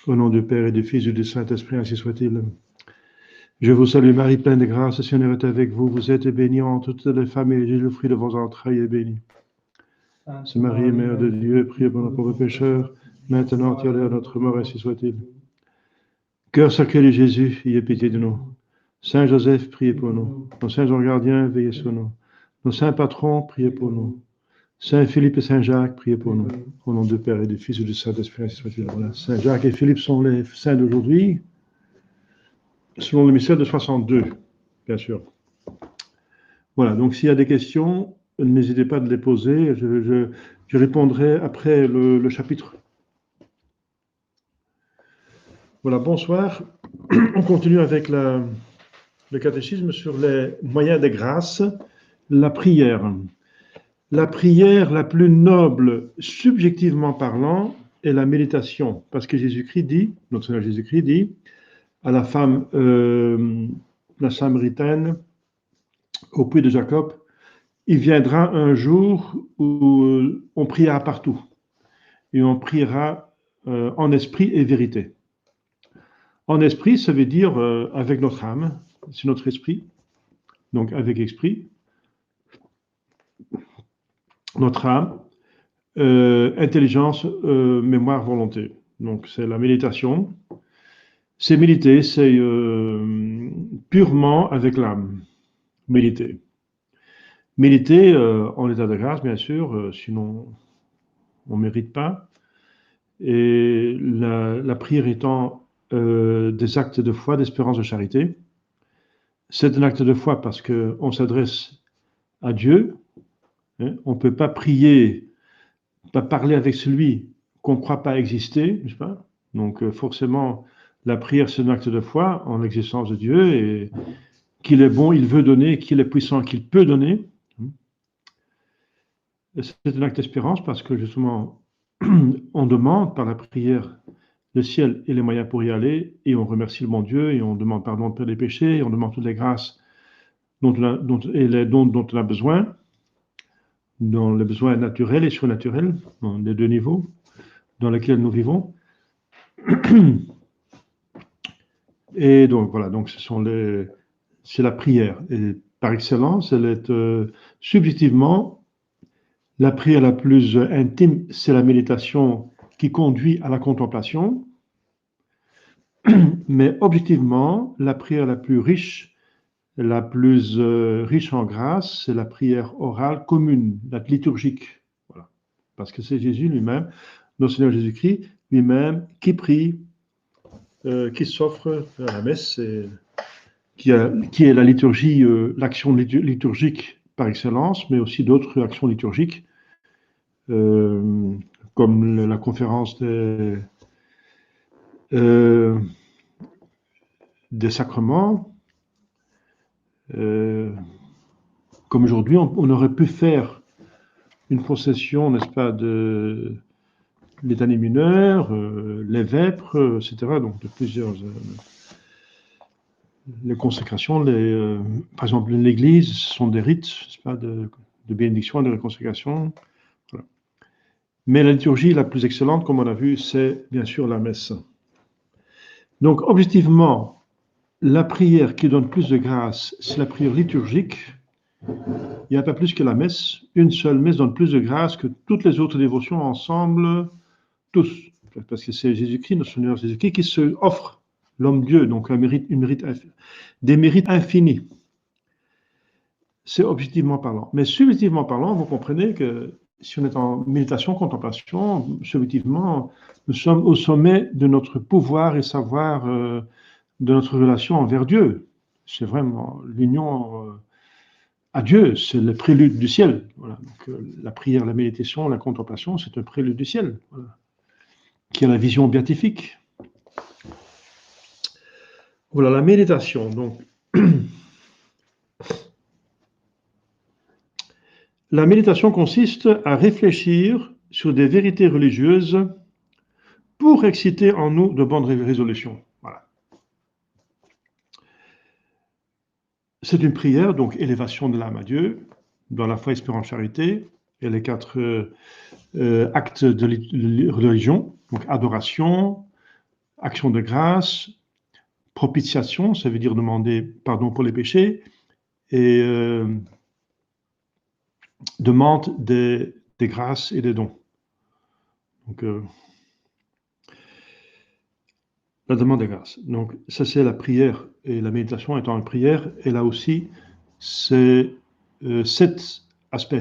Au nom du Père et du Fils et du Saint-Esprit, ainsi soit-il. Je vous salue Marie, pleine de grâce, le Seigneur est avec vous. Vous êtes bénie entre toutes les femmes et Jésus, le fruit de vos entrailles, est béni. Sainte Marie, Mère de Dieu, priez pour nos pauvres pécheurs, maintenant et à l'heure de notre mort, ainsi soit-il. Cœur sacré de Jésus, ayez pitié de nous. Saint Joseph, priez pour nous. Nos saints anges gardiens, veillez sur nous. Nos saints patrons, priez pour nous. Saint Philippe et Saint Jacques, priez pour nous. Au nom du Père et du Fils et du Saint-Esprit, ainsi soit-il. Voilà. Saint Jacques et Philippe sont les saints d'aujourd'hui, selon le mystère de 62, bien sûr. Voilà, donc s'il y a des questions, n'hésitez pas à les poser. Je répondrai après le chapitre. Voilà, bonsoir. On continue avec le catéchisme sur les moyens de grâce, la prière. La prière la plus noble, subjectivement parlant, est la méditation. Parce que Jésus-Christ dit, notre Seigneur Jésus-Christ dit, à la femme, la Samaritaine, au puits de Jacob, il viendra un jour où on priera partout. Et on priera en esprit et vérité. En esprit, ça veut dire avec notre âme, c'est notre esprit, donc avec esprit, notre âme, intelligence, mémoire, volonté. Donc c'est la méditation. C'est méditer, c'est purement avec l'âme. Méditer. Méditer en état de grâce, bien sûr, sinon on ne mérite pas. Et la prière étant des actes de foi, d'espérance, de charité. C'est un acte de foi parce qu'on s'adresse à Dieu. Hein, on ne peut pas prier, pas parler avec celui qu'on ne croit pas exister, n'est-ce pas? Donc forcément, la prière, c'est un acte de foi en l'existence de Dieu et qu'il est bon, il veut donner, qu'il est puissant, qu'il peut donner. C'est un acte d'espérance parce que justement, on demande par la prière le ciel et les moyens pour y aller, et on remercie le bon Dieu, et on demande pardon de des péchés, et on demande toutes les grâces dont on a besoin, dans les besoins naturels et surnaturels, dans les deux niveaux dans lesquels nous vivons. Et donc voilà, donc c'est la prière. Et par excellence, elle est subjectivement la prière la plus intime, c'est la méditation qui conduit à la contemplation. Mais objectivement, la prière la plus riche en grâce, c'est la prière orale commune, la liturgique. Voilà. Parce que c'est Jésus lui-même, notre Seigneur Jésus-Christ lui-même, qui prie, qui s'offre à la messe, qui est la liturgie, l'action liturgique par excellence, mais aussi d'autres actions liturgiques, comme la conférence des sacrements. Comme aujourd'hui, on aurait pu faire une procession, n'est-ce pas, de l'étanie mineure, les vêpres, etc. Donc de plusieurs les consécrations, par exemple l'Église, ce sont des rites, n'est-ce pas, de bénédiction, de réconsécration. Voilà. Mais la liturgie la plus excellente, comme on a vu, c'est bien sûr la messe. Donc objectivement, la prière qui donne plus de grâce, c'est la prière liturgique. Il n'y a pas plus que la messe. Une seule messe donne plus de grâce que toutes les autres dévotions ensemble, tous. Parce que c'est Jésus-Christ, notre Seigneur Jésus-Christ, qui se offre, l'homme-dieu, donc des mérites infinis. C'est objectivement parlant. Mais subjectivement parlant, vous comprenez que si on est en méditation, contemplation, subjectivement, nous sommes au sommet de notre pouvoir et savoir de notre relation envers Dieu. C'est vraiment l'union à Dieu, c'est le prélude du ciel. Voilà. Donc, la prière, la méditation, la contemplation, c'est un prélude du ciel, voilà, qui est la vision béatifique. Voilà, la méditation. Donc, la méditation consiste à réfléchir sur des vérités religieuses pour exciter en nous de bonnes résolutions. Voilà. C'est une prière, donc élévation de l'âme à Dieu, dans la foi, espérance, charité, et les 4 actes de religion, donc adoration, action de grâce, propitiation, ça veut dire demander pardon pour les péchés, et demande des grâces et des dons. Donc, la demande des grâces. Donc, ça, c'est la prière. Et la méditation étant une prière, et là aussi, c'est 7 aspects.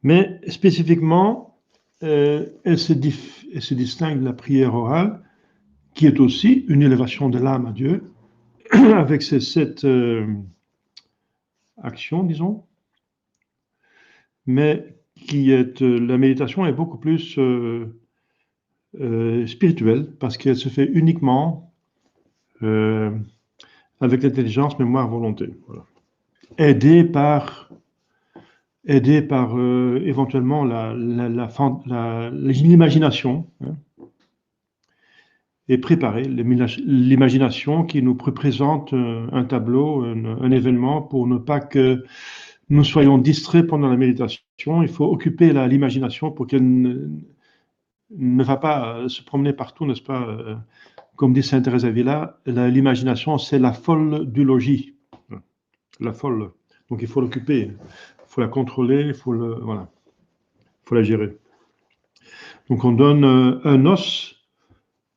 Mais spécifiquement, elle se distingue de la prière orale, qui est aussi une élévation de l'âme à Dieu, avec ces 7 actions, disons, mais la méditation est beaucoup plus spirituelle, parce qu'elle se fait uniquement avec l'intelligence, mémoire, volonté. Voilà. Aidée par éventuellement l'imagination, hein, et préparer l'imagination qui nous présente un tableau, un événement, pour ne pas que nous soyons distraits pendant la méditation. Il faut occuper l'imagination pour qu'elle ne va pas se promener partout, n'est-ce pas? Comme dit Sainte Thérèse d'Avila, l'imagination, c'est la folle du logis. La folle. Donc il faut l'occuper, il faut la contrôler, il faut la gérer. Donc on donne un os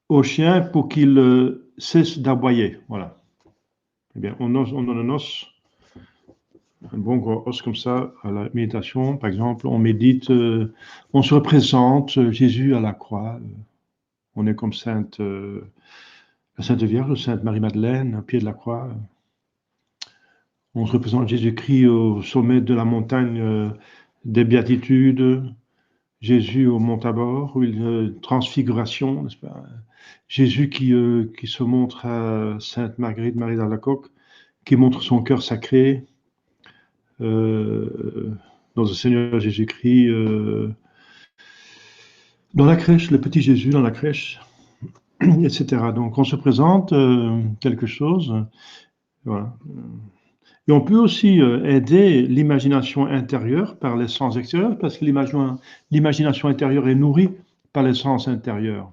au chien pour qu'il cesse d'aboyer. Voilà. Eh bien, on donne un os, un bon gros os comme ça à la méditation. Par exemple, on médite, on se représente Jésus à la croix. On est comme la Sainte Vierge, Sainte Marie-Madeleine, au pied de la croix. On se représente Jésus-Christ au sommet de la montagne des Béatitudes, Jésus au mont Tabor, transfiguration, n'est-ce pas? Jésus qui se montre à Sainte Marguerite Marie d'Alacoque, qui montre son cœur sacré dans le Seigneur Jésus-Christ, dans la crèche, le petit Jésus dans la crèche, etc. Donc on se présente quelque chose, voilà. Et on peut aussi aider l'imagination intérieure par les sens extérieurs, parce que l'imagination intérieure est nourrie par les sens extérieurs.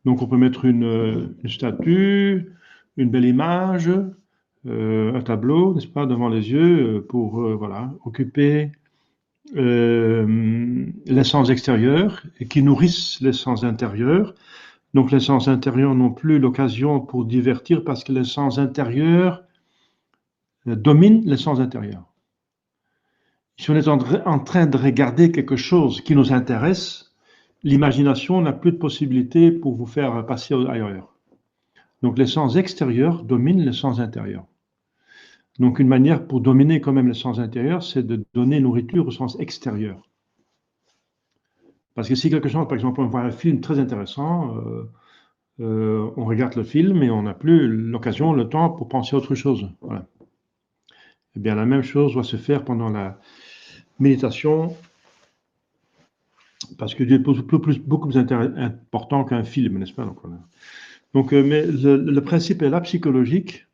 Donc on peut mettre une statue, une belle image, un tableau, n'est-ce pas, devant les yeux, pour occuper les sens extérieurs et qui nourrissent les sens intérieurs. Donc les sens intérieurs n'ont plus l'occasion pour divertir, parce que les sens intérieurs domine les sens intérieurs. Si on est en train de regarder quelque chose qui nous intéresse, l'imagination n'a plus de possibilité pour vous faire passer ailleurs. Donc les sens extérieurs dominent les sens intérieurs. Donc une manière pour dominer quand même les sens intérieurs, c'est de donner nourriture au sens extérieur. Parce que si quelque chose, par exemple, on voit un film très intéressant, on regarde le film et on n'a plus l'occasion, le temps pour penser à autre chose. Voilà. Eh bien, la même chose doit se faire pendant la méditation, parce que Dieu est beaucoup plus important qu'un film, n'est-ce pas? Donc, mais le principe est là, psychologique.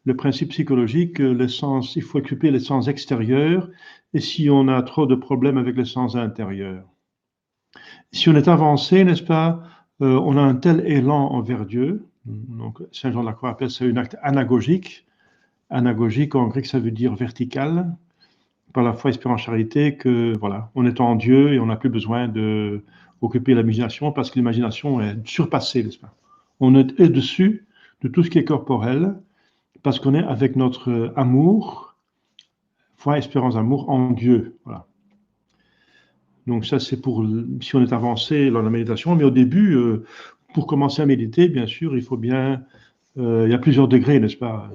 Le principe psychologique, il faut occuper les sens extérieurs, et si on a trop de problèmes avec les sens intérieurs. Si on est avancé, n'est-ce pas, on a un tel élan envers Dieu. Donc, Saint Jean de la Croix appelle ça un acte anagogique. Anagogique, en grec, ça veut dire vertical. Par la foi, espérance, charité, que voilà, on est en Dieu et on n'a plus besoin d'occuper l'imagination, parce que l'imagination est surpassée, n'est-ce pas? On est au-dessus de tout ce qui est corporel, parce qu'on est avec notre amour, foi, espérance, amour en Dieu. Voilà. Donc ça, c'est pour si on est avancé dans la méditation. Mais au début, pour commencer à méditer, bien sûr, il faut bien... il y a plusieurs degrés, n'est-ce pas?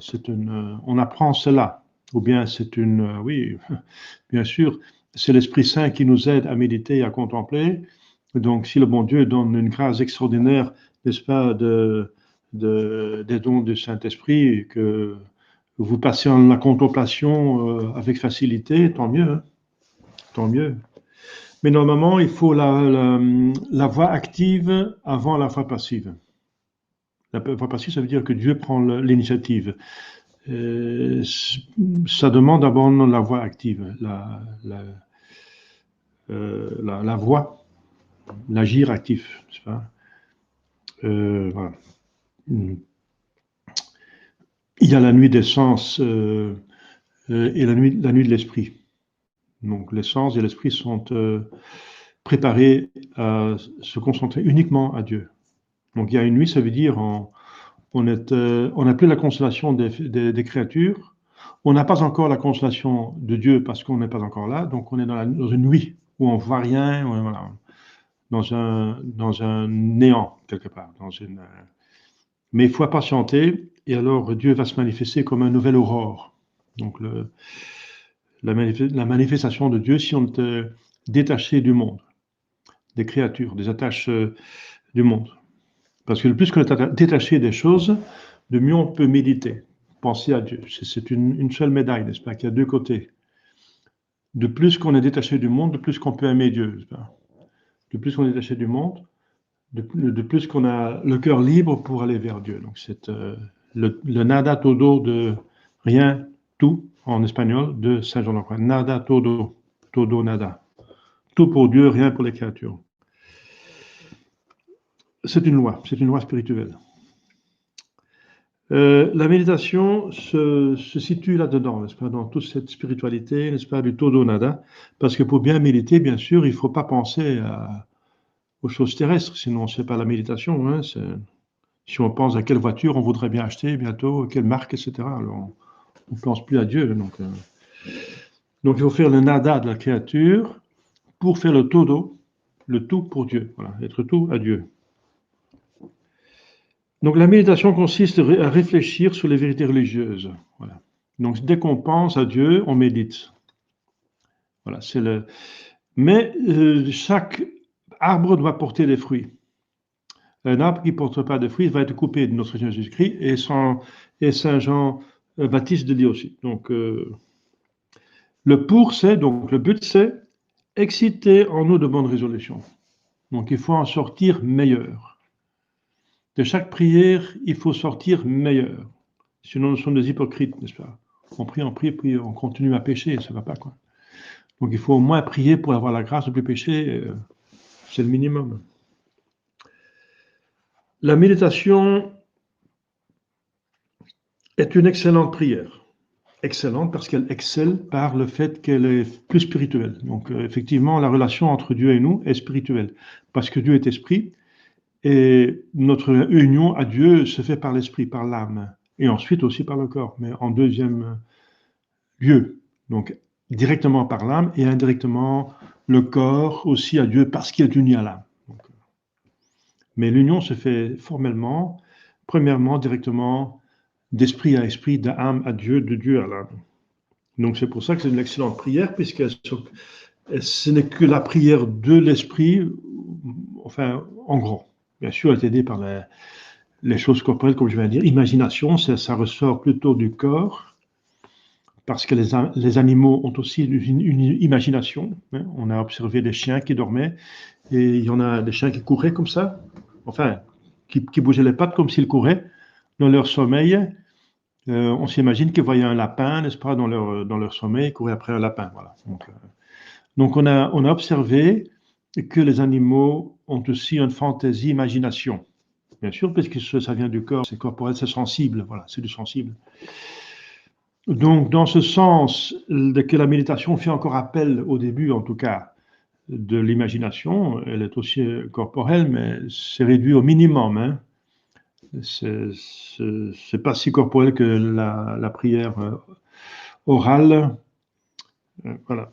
On apprend cela. Ou bien c'est oui, bien sûr, c'est l'Esprit Saint qui nous aide à méditer et à contempler. Donc si le bon Dieu donne une grâce extraordinaire, n'est-ce pas, des dons du Saint-Esprit, que vous passez en la contemplation avec facilité, tant mieux. Hein, tant mieux. Mais normalement, il faut la voie active avant la voie passive. La voie passive, ça veut dire que Dieu prend l'initiative. Ça demande d'abord la voix active, la voix, l'agir actif, n'est-ce pas? Voilà. Il y a la nuit des sens et la nuit de l'esprit. Donc les sens et l'esprit sont préparés à se concentrer uniquement à Dieu. Donc il y a une nuit, ça veut dire on n'a plus la consolation des créatures, on n'a pas encore la consolation de Dieu parce qu'on n'est pas encore là, donc on est dans une nuit où on ne voit rien, voilà, dans un néant quelque part. Mais il faut patienter, et alors Dieu va se manifester comme un nouvel aurore. Donc la manifestation de Dieu si on est détaché du monde, des créatures, des attaches du monde. Parce que le plus qu'on est détaché des choses, de mieux on peut méditer, penser à Dieu. C'est une seule médaille, n'est-ce pas, qui a deux côtés. De plus qu'on est détaché du monde, de plus qu'on peut aimer Dieu, n'est-ce pas? De plus qu'on est détaché du monde, de plus qu'on a le cœur libre pour aller vers Dieu. Donc c'est le nada todo de rien, tout, en espagnol, de Saint Jean d'Aquin. Nada todo, todo nada. Tout pour Dieu, rien pour les créatures. C'est une loi spirituelle. La méditation se situe là-dedans, n'est-ce pas, dans toute cette spiritualité, n'est-ce pas, du todo nada, parce que pour bien méditer, bien sûr, il ne faut pas penser aux choses terrestres, sinon c'est pas la méditation. Hein, si on pense à quelle voiture on voudrait bien acheter bientôt, quelle marque, etc., alors on ne pense plus à Dieu. Donc il faut faire le nada de la créature pour faire le todo, le tout pour Dieu, voilà, être tout à Dieu. Donc la méditation consiste à réfléchir sur les vérités religieuses. Voilà. Donc dès qu'on pense à Dieu, on médite. Voilà, Mais chaque arbre doit porter des fruits. Un arbre qui ne porte pas de fruits va être coupé de notre Seigneur Jésus-Christ et Saint Jean Baptiste dit aussi. Donc le but c'est exciter en nous de bonnes résolutions. Donc il faut en sortir meilleur. De chaque prière, il faut sortir meilleur. Sinon, nous sommes des hypocrites, n'est-ce pas? On prie, puis on continue à pécher, ça ne va pas, quoi. Donc, il faut au moins prier pour avoir la grâce de ne plus pécher, c'est le minimum. La méditation est une excellente prière. Excellente parce qu'elle excelle par le fait qu'elle est plus spirituelle. Donc, effectivement, la relation entre Dieu et nous est spirituelle, parce que Dieu est esprit, et notre union à Dieu se fait par l'esprit, par l'âme, et ensuite aussi par le corps, mais en deuxième lieu. Donc, directement par l'âme et indirectement le corps aussi à Dieu parce qu'il est uni à l'âme. Mais l'union se fait formellement, premièrement, directement d'esprit à esprit, d'âme à Dieu, de Dieu à l'âme. Donc c'est pour ça que c'est une excellente prière, puisque ce n'est que la prière de l'esprit, enfin, en gros. Bien sûr, elle est aidée par les choses corporelles, comme je viens de dire. Imagination, ça ressort plutôt du corps, parce que les animaux ont aussi une imagination. Hein. On a observé des chiens qui dormaient, et il y en a des chiens qui couraient comme ça, enfin, qui bougeaient les pattes comme s'ils couraient dans leur sommeil. On s'imagine qu'ils voyaient un lapin, n'est-ce pas, dans leur sommeil, ils couraient après un lapin. Voilà. Donc on a observé que les animaux ont aussi une fantaisie, imagination. Bien sûr, parce que ça vient du corps, c'est corporel, c'est sensible, voilà, c'est du sensible. Donc, dans ce sens, que la méditation fait encore appel, au début en tout cas, de l'imagination, elle est aussi corporelle, mais c'est réduit au minimum. Hein. C'est pas si corporel que la prière orale. Voilà.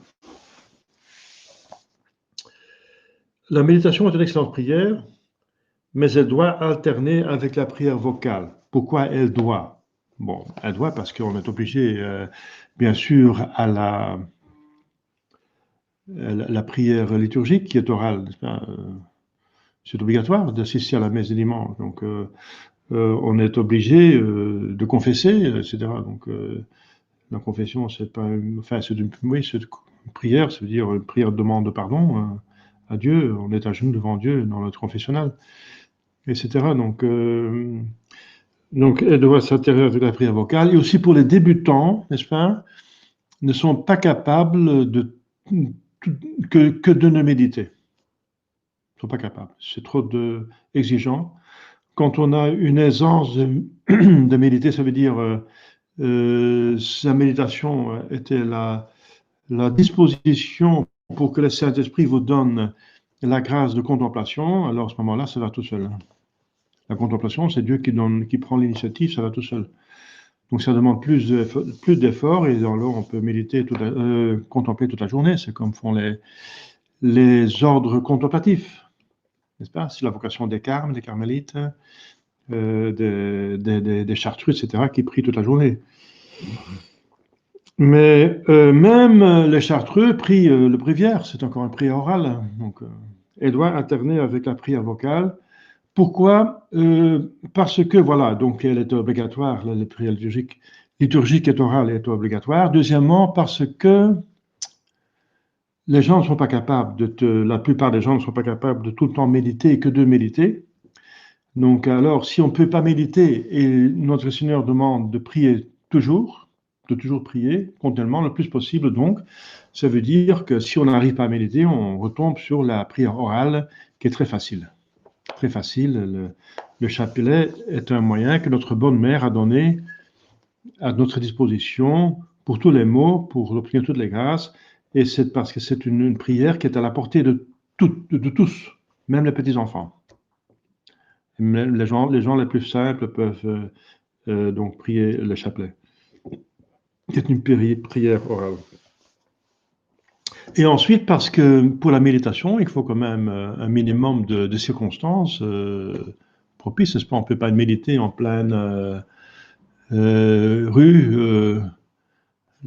La méditation est une excellente prière, mais elle doit alterner avec la prière vocale. Pourquoi elle doit? Bon, elle doit parce qu'on est obligé, bien sûr, à la prière liturgique qui est orale. C'est obligatoire d'assister à la messe du dimanche. Donc, on est obligé de confesser, etc. Donc, la confession, c'est pas une prière, ça veut dire une prière de demande de pardon à Dieu. On est à genoux devant Dieu dans notre confessionnal, etc. Donc, Donc, elle doit s'intéresser avec la prière vocale. Et aussi pour les débutants, n'est-ce pas, ne sont pas capables que de ne méditer. Ils ne sont pas capables. C'est trop exigeant. Quand on a une aisance de méditer, ça veut dire sa méditation était la disposition pour que le Saint-Esprit vous donne la grâce de contemplation. Alors à ce moment-là, ça va tout seul. La contemplation, c'est Dieu qui prend l'initiative, ça va tout seul. Donc ça demande plus d'efforts et alors on peut méditer, contempler toute la journée. C'est comme font les ordres contemplatifs, n'est-ce pas? C'est la vocation des carmes, des carmélites, des chartreux, etc., qui prient toute la journée. Mais même les chartreux prient le bréviaire, c'est encore un prière oral. Donc, elle doit alterner avec la prière vocale. Pourquoi? Parce que, voilà, donc elle est obligatoire, la prière liturgique est orale et est obligatoire. Deuxièmement, parce que les gens ne sont pas capables la plupart des gens ne sont pas capables de tout le temps méditer et que de méditer. Donc, alors, si on ne peut pas méditer et notre Seigneur demande de prier toujours, de toujours prier continuellement, le plus possible, donc, ça veut dire que si on n'arrive pas à méditer, on retombe sur la prière orale qui est très facile. Très facile. Le chapelet est un moyen que notre bonne mère a donné à notre disposition pour tous les maux, pour obtenir toutes les grâces. Et c'est parce que c'est une prière qui est à la portée de tous, même les petits-enfants. Les gens les plus simples peuvent donc prier le chapelet. C'est une prière orale. Et ensuite, parce que pour la méditation, il faut quand même un minimum de circonstances propices. On ne peut pas méditer en pleine rue,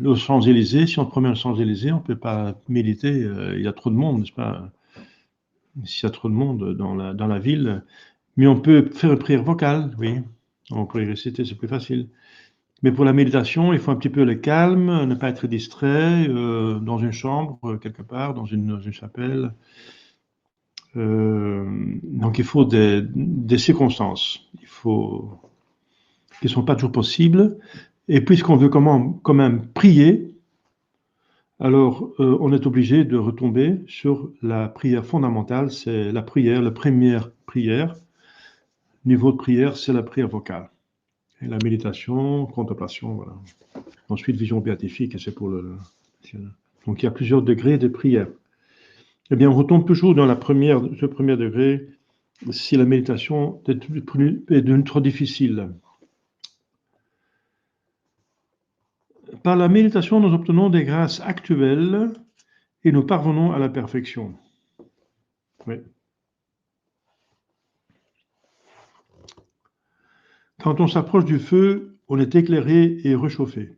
aux Champs-Élysées. Si on se promène aux Champs-Élysées, on ne peut pas méditer. Il y a trop de monde, n'est-ce pas? S'il y a trop de monde dans la ville. Mais on peut faire une prière vocale, oui. On peut y réciter, c'est plus facile. Mais pour la méditation, il faut un petit peu le calme, ne pas être distrait, dans une chambre, quelque part, dans une chapelle. Donc il faut des circonstances qui ne sont pas toujours possibles. Et puisqu'on veut quand même prier, alors on est obligé de retomber sur la prière fondamentale, c'est la prière, la première prière. Niveau de prière, c'est la prière vocale. Et la méditation, contemplation, voilà. Ensuite, vision béatifique, et c'est pour le. Donc il y a plusieurs degrés de prière. Eh bien, on retombe toujours dans ce premier degré si la méditation est devenue trop difficile. Par la méditation, nous obtenons des grâces actuelles et nous parvenons à la perfection. Oui. Quand on s'approche du feu, on est éclairé et réchauffé.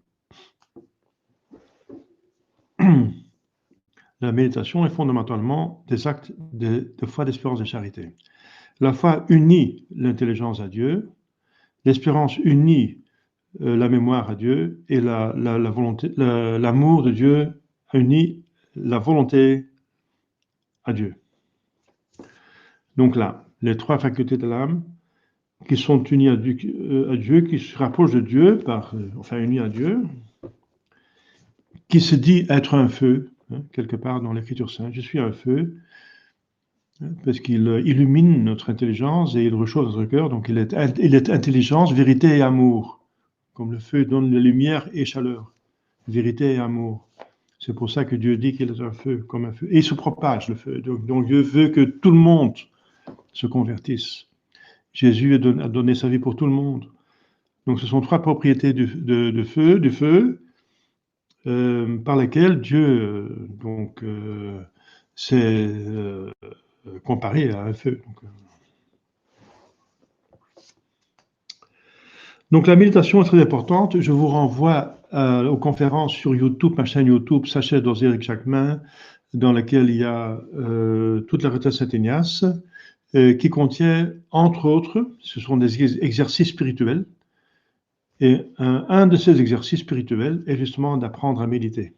La méditation est fondamentalement des actes de foi, d'espérance et de charité. La foi unit l'intelligence à Dieu, l'espérance unit la mémoire à Dieu et l'amour de Dieu unit la volonté à Dieu. Donc là, les trois facultés de l'âme qui sont unies à Dieu, qui se rapprochent de Dieu, unies à Dieu, qui se dit être un feu, quelque part dans l'Écriture sainte. Je suis un feu, parce qu'il illumine notre intelligence et il réchauffe notre cœur. Donc il est intelligence, vérité et amour. Comme le feu donne la lumière et chaleur. Vérité et amour. C'est pour ça que Dieu dit qu'il est un feu, comme un feu. Et il se propage, le feu. Donc Dieu veut que tout le monde se convertisse. Jésus a donné sa vie pour tout le monde. Donc ce sont trois propriétés du feu, par lesquelles Dieu s'est comparé à un feu. Donc la méditation est très importante. Je vous renvoie aux conférences sur YouTube, ma chaîne YouTube, Sachet d'Éric Jacquemin, dans laquelle il y a toute la retraite Saint-Ignace, qui contient, entre autres, ce sont des exercices spirituels. Et un de ces exercices spirituels est justement d'apprendre à méditer.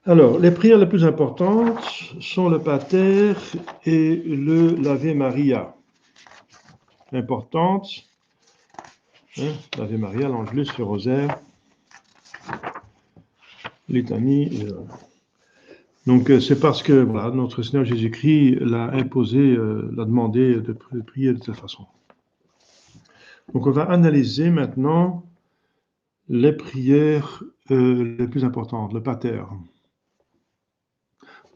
Alors, les prières les plus importantes sont le Pater et l'Ave Maria. importante. L'Ave Maria, l'Angelus, le Rosaire, litanie. Donc, c'est parce que voilà, notre Seigneur Jésus-Christ l'a imposé, l'a demandé de prier de cette façon. Donc, on va analyser maintenant les prières les plus importantes, le Pater.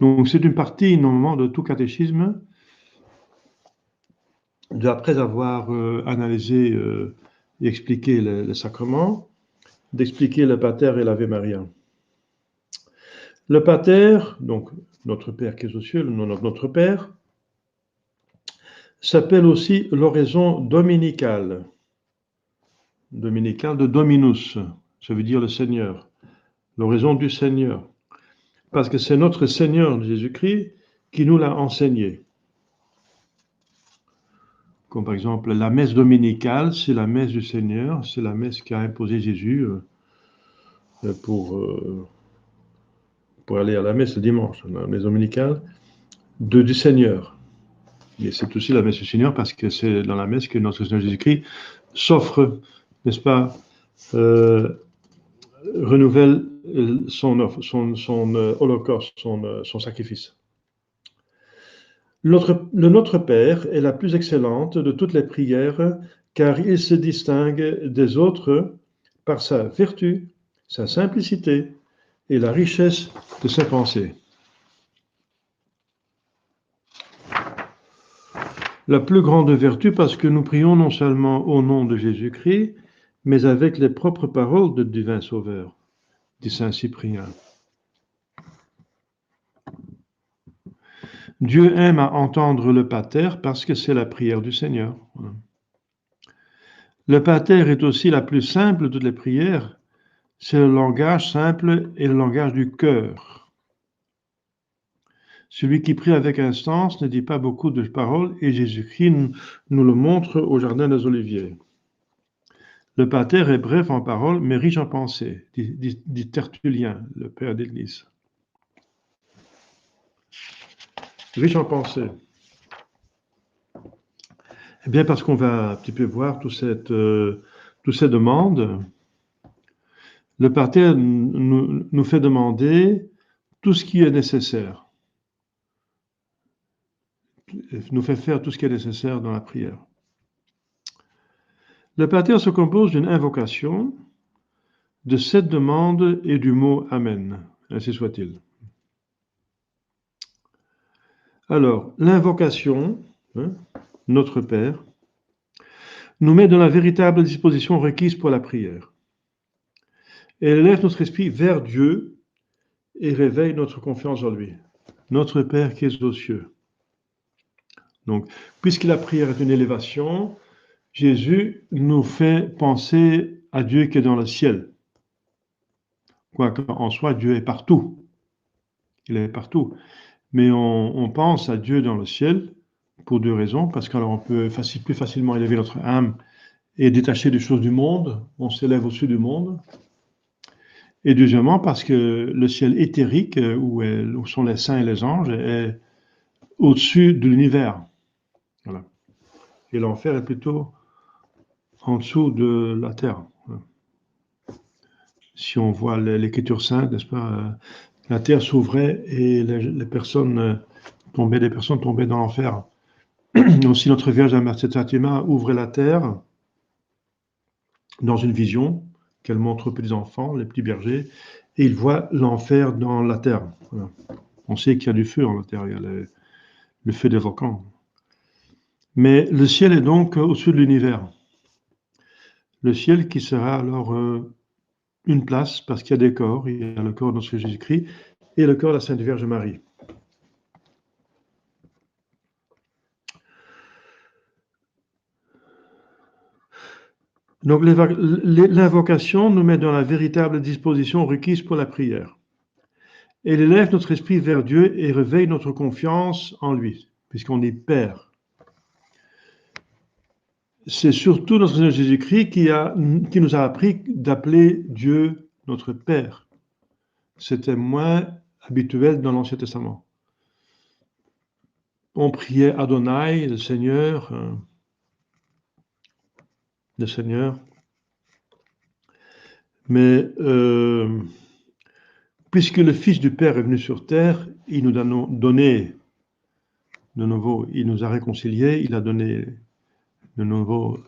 Donc, c'est une partie, normalement, de tout catéchisme. Après avoir analysé et expliqué les sacrements, d'expliquer le Pater et l'Ave Maria. Le Pater, donc notre Père qui est aux cieux, notre Père, s'appelle aussi l'oraison dominicale. Dominicale de Dominus, ça veut dire le Seigneur, l'oraison du Seigneur. Parce que c'est notre Seigneur Jésus-Christ qui nous l'a enseigné. Comme par exemple la messe dominicale, c'est la messe du Seigneur, c'est la messe qu'a imposée Jésus pour aller à la messe le dimanche, la messe dominicale du Seigneur. Mais c'est aussi la messe du Seigneur parce que c'est dans la messe que notre Seigneur Jésus-Christ s'offre, n'est-ce pas, renouvelle son offre, son holocauste, son sacrifice. Le Notre Père est la plus excellente de toutes les prières car il se distingue des autres par sa vertu, sa simplicité et la richesse de ses pensées. La plus grande vertu parce que nous prions non seulement au nom de Jésus-Christ, mais avec les propres paroles de divin Sauveur, dit Saint Cyprien. Dieu aime à entendre le Pater parce que c'est la prière du Seigneur. Le Pater est aussi la plus simple de toutes les prières. C'est le langage simple et le langage du cœur. Celui qui prie avec instance ne dit pas beaucoup de paroles et Jésus-Christ nous le montre au Jardin des Oliviers. Le Pater est bref en paroles, mais riche en pensées, dit Tertullien, le père d'Église. Riche en pensées. Eh bien, parce qu'on va un petit peu voir toutes ces demandes, le Pater nous fait demander tout ce qui est nécessaire. Nous fait faire tout ce qui est nécessaire dans la prière. Le Pater se compose d'une invocation, de 7 demandes et du mot Amen. Ainsi soit-il. Alors, l'invocation, notre Père, nous met dans la véritable disposition requise pour la prière. Elle élève notre esprit vers Dieu et réveille notre confiance en lui. Notre Père qui est aux cieux. Donc, puisque la prière est une élévation, Jésus nous fait penser à Dieu qui est dans le ciel. Quoique en soi, Dieu est partout. Il est partout. Mais on pense à Dieu dans le ciel pour 2 raisons. Parce qu'alors on peut plus facilement élever notre âme et détacher des choses du monde. On s'élève au-dessus du monde. Et deuxièmement, parce que le ciel éthérique, où sont les saints et les anges, est au-dessus de l'univers. Voilà. Et l'enfer est plutôt en dessous de la terre. Voilà. Si on voit l'Écriture sainte, n'est-ce pas, la terre s'ouvrait et les personnes tombaient dans l'enfer. Aussi, notre Vierge Maria Fatima ouvrait la terre dans une vision qu'elle montre aux petits enfants, les petits bergers, et ils voient l'enfer dans la terre. Voilà. On sait qu'il y a du feu dans la terre, il y a le feu des volcans. Mais le ciel est donc au-dessus de l'univers. Le ciel qui sera alors une place, parce qu'il y a des corps, il y a le corps de notre Jésus-Christ et le corps de la Sainte Vierge Marie. Donc l'invocation nous met dans la véritable disposition requise pour la prière. Elle élève notre esprit vers Dieu et réveille notre confiance en lui, puisqu'on est Père. C'est surtout notre Seigneur Jésus-Christ qui nous a appris d'appeler Dieu notre Père. C'était moins habituel dans l'Ancien Testament. On priait Adonai, le Seigneur, le Seigneur. Mais puisque le Fils du Père est venu sur terre, il nous a donné de nouveau, il nous a réconciliés, il a donné de nouveau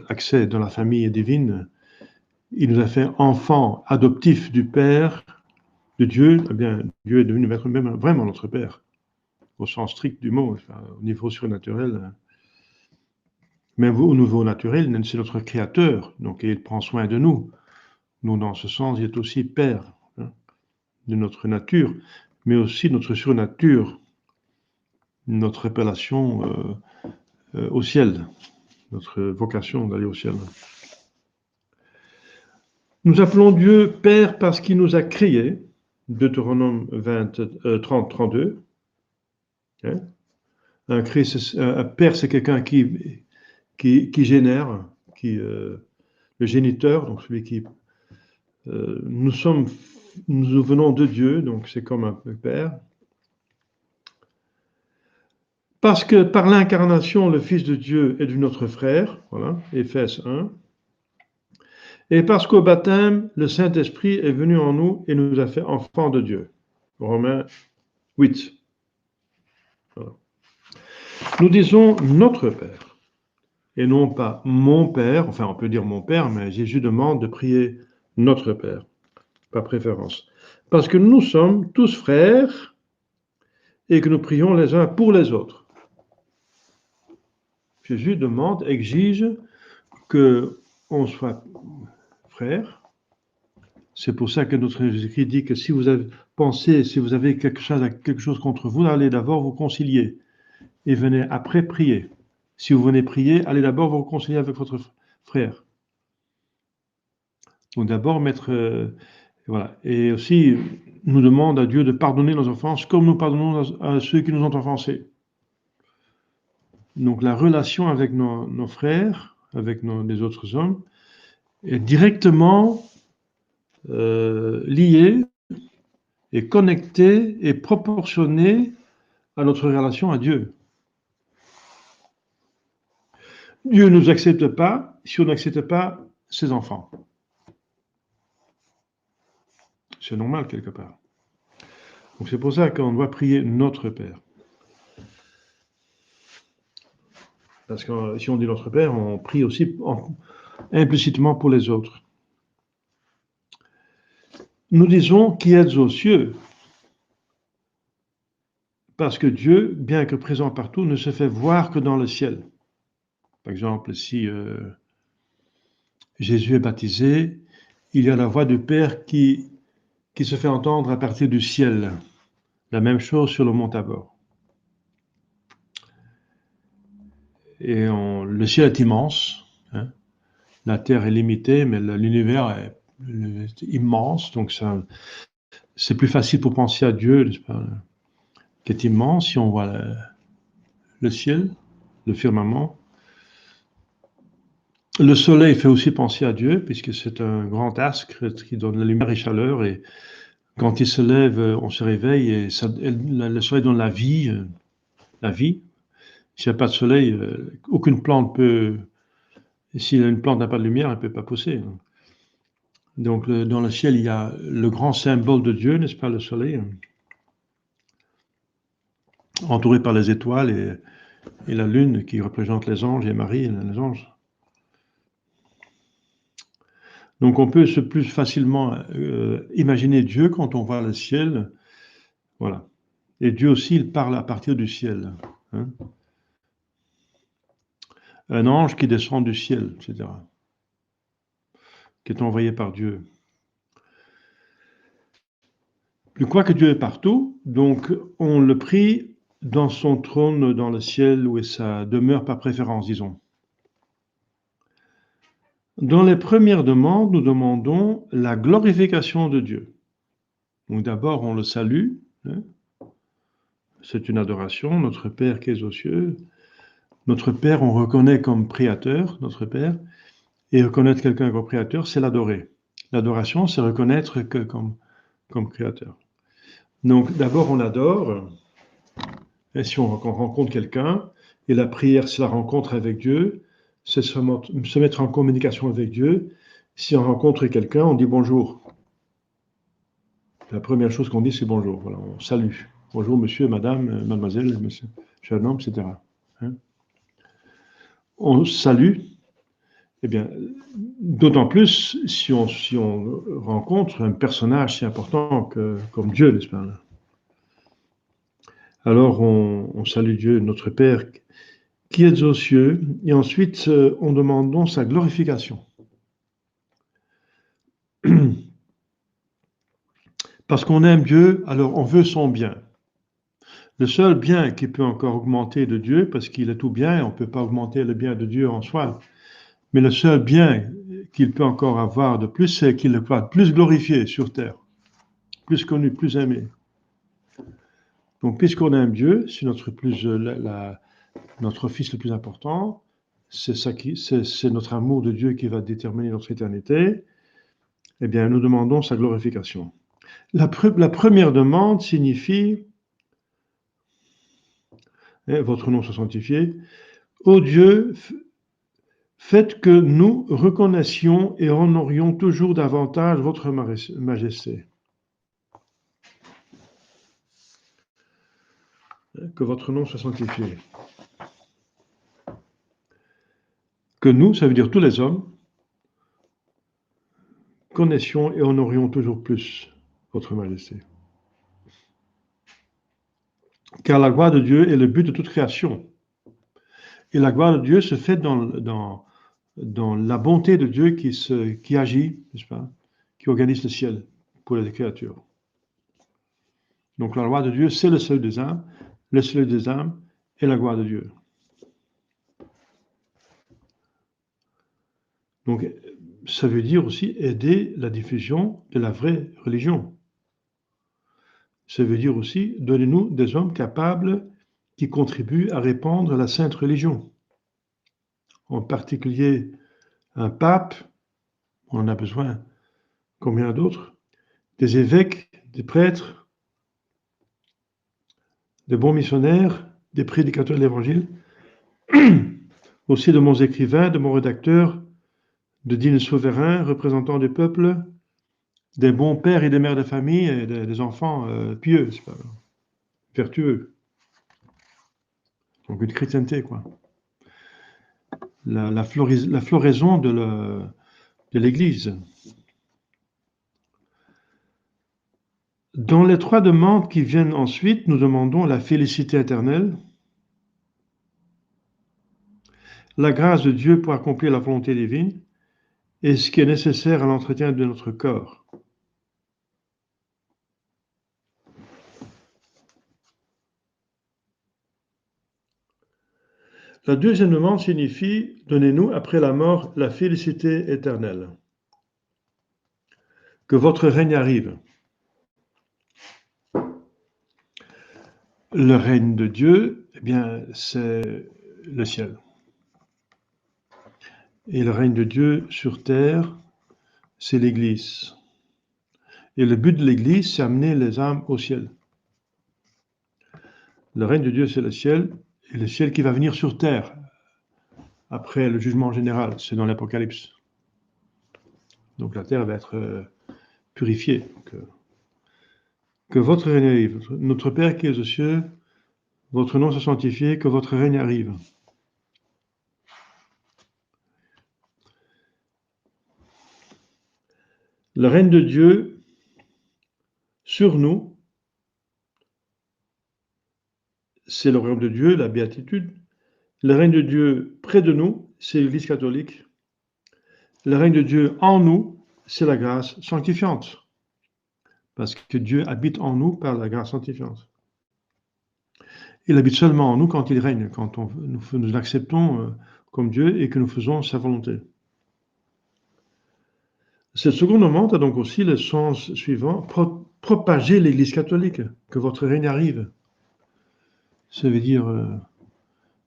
accès dans la famille divine. Il nous a fait enfants adoptifs du Père, de Dieu. Eh bien, Dieu est devenu même vraiment notre Père, au sens strict du mot, enfin, au niveau surnaturel. Mais au niveau naturel, c'est notre Créateur, donc il prend soin de nous. Nous, dans ce sens, il est aussi Père, hein, de notre nature, mais aussi notre surnature, notre appellation au ciel, notre vocation d'aller au ciel. Nous appelons Dieu Père parce qu'il nous a créés, Deutéronome 30, 32. Hein. Un père, c'est quelqu'un qui génère, le géniteur, donc celui qui... nous venons de Dieu, donc c'est comme un père. Parce que par l'incarnation, le Fils de Dieu est notre frère, voilà, Éphèse 1. Et parce qu'au baptême, le Saint-Esprit est venu en nous et nous a fait enfants de Dieu, Romains 8. Voilà. Nous disons notre Père, et non pas mon Père, enfin on peut dire mon Père, mais Jésus demande de prier notre Père, par préférence. Parce que nous sommes tous frères et que nous prions les uns pour les autres. Jésus demande, exige qu'on soit frères. C'est pour ça que notre Jésus-Christ dit que si vous avez pensé, si vous avez quelque chose contre vous, allez d'abord vous concilier et venez après prier. Si vous venez prier, allez d'abord vous réconcilier avec votre frère. Donc d'abord mettre... voilà. Et aussi, nous demande à Dieu de pardonner nos offenses comme nous pardonnons à ceux qui nous ont offensés. Donc la relation avec nos frères, avec les autres hommes, est directement liée et connectée et proportionnée à notre relation à Dieu. Dieu ne nous accepte pas si on n'accepte pas ses enfants. C'est normal quelque part. Donc c'est pour ça qu'on doit prier notre Père. Parce que si on dit notre Père, on prie aussi implicitement pour les autres. Nous disons qui êtes aux cieux, parce que Dieu, bien que présent partout, ne se fait voir que dans le ciel. Par exemple, si Jésus est baptisé, il y a la voix du Père qui se fait entendre à partir du ciel. La même chose sur le mont Tabor. Et le ciel est immense. Hein. La Terre est limitée, mais l'univers est immense. Donc c'est plus facile pour penser à Dieu, n'est-ce pas, qui est immense, si on voit le ciel, le firmament. Le soleil fait aussi penser à Dieu, puisque c'est un grand astre qui donne la lumière et chaleur, et quand il se lève, on se réveille, et le soleil donne la vie. S'il n'y a pas de soleil, aucune plante peut... Si une plante n'a pas de lumière, elle ne peut pas pousser. Donc dans le ciel, il y a le grand symbole de Dieu, n'est-ce pas, le soleil, entouré par les étoiles, et la lune qui représente les anges, et Marie, les anges. Donc on peut plus facilement imaginer Dieu quand on voit le ciel. Voilà. Et Dieu aussi, il parle à partir du ciel. Hein. Un ange qui descend du ciel, etc. Qui est envoyé par Dieu. Je crois que Dieu est partout, donc on le prie dans son trône dans le ciel où est sa demeure par préférence, disons. Dans les premières demandes, nous demandons la glorification de Dieu. Donc d'abord, on le salue. Hein. C'est une adoration, notre Père qui es aux cieux. Notre Père, on reconnaît comme créateur, notre Père. Et reconnaître quelqu'un comme créateur, c'est l'adorer. L'adoration, c'est reconnaître que comme créateur. Donc d'abord, on adore. Et si on rencontre quelqu'un, et la prière, c'est la rencontre avec Dieu, c'est se mettre en communication avec Dieu. Si on rencontre quelqu'un, on dit bonjour. La première chose qu'on dit, c'est bonjour. Voilà, on salue. Bonjour monsieur, madame, mademoiselle, monsieur, jeune homme, etc. Hein? On salue. Eh bien, d'autant plus si on rencontre un personnage si important comme Dieu, n'est-ce pas? Alors on salue Dieu, notre Père, qui est aux cieux, et ensuite on demande donc sa glorification. Parce qu'on aime Dieu, alors on veut son bien. Le seul bien qui peut encore augmenter de Dieu, parce qu'il est tout bien, on ne peut pas augmenter le bien de Dieu en soi, mais le seul bien qu'il peut encore avoir de plus, c'est qu'il soit plus glorifié sur terre, plus connu, plus aimé. Donc, puisqu'on aime Dieu, c'est notre office le plus important, c'est notre amour de Dieu qui va déterminer notre éternité, eh bien, nous demandons sa glorification. La première demande signifie, votre nom soit sanctifié, ô Dieu, faites que nous reconnaissions et honorions toujours davantage votre majesté. Que votre nom soit sanctifié. Que nous, ça veut dire tous les hommes, connaissions et honorions toujours plus votre majesté. Car la gloire de Dieu est le but de toute création. Et la gloire de Dieu se fait dans la bonté de Dieu qui agit, n'est-ce pas, qui organise le ciel pour les créatures. Donc la gloire de Dieu, c'est le salut des âmes. Le salut des âmes est la gloire de Dieu. Donc ça veut dire aussi aider la diffusion de la vraie religion. Ça veut dire aussi, donnez-nous des hommes capables qui contribuent à répandre la sainte religion. En particulier, un pape, on en a besoin, combien d'autres? Des évêques, des prêtres, de bons missionnaires, des prédicateurs de l'Évangile, aussi de bons écrivains, de bons rédacteurs, de dignes souverains, représentants du peuple, des bons pères et des mères de famille, et des enfants pieux, vertueux. Donc une chrétienté, quoi. La floraison de l'Église. Dans les trois demandes qui viennent ensuite, nous demandons la félicité éternelle, la grâce de Dieu pour accomplir la volonté divine et ce qui est nécessaire à l'entretien de notre corps. La deuxième demande signifie « Donnez-nous après la mort la félicité éternelle ». Que votre règne arrive. Le règne de Dieu, eh bien, c'est le ciel. Et le règne de Dieu sur terre, c'est l'Église. Et le but de l'Église, c'est amener les âmes au ciel. Le règne de Dieu, c'est le ciel, et le ciel qui va venir sur terre, après le jugement général, c'est dans l'Apocalypse. Donc la terre va être purifiée. Que votre règne arrive. Notre Père qui es aux cieux, votre nom soit sanctifié, que votre règne arrive. Le règne de Dieu sur nous, c'est le royaume de Dieu, la béatitude. Le règne de Dieu près de nous, c'est l'Église catholique. Le règne de Dieu en nous, c'est la grâce sanctifiante. Parce que Dieu habite en nous par la grâce sanctifiante. Il habite seulement en nous quand il règne, quand nous l'acceptons comme Dieu et que nous faisons sa volonté. Cette seconde demande a donc aussi le sens suivant, propager l'Église catholique, que votre règne arrive. Ça veut dire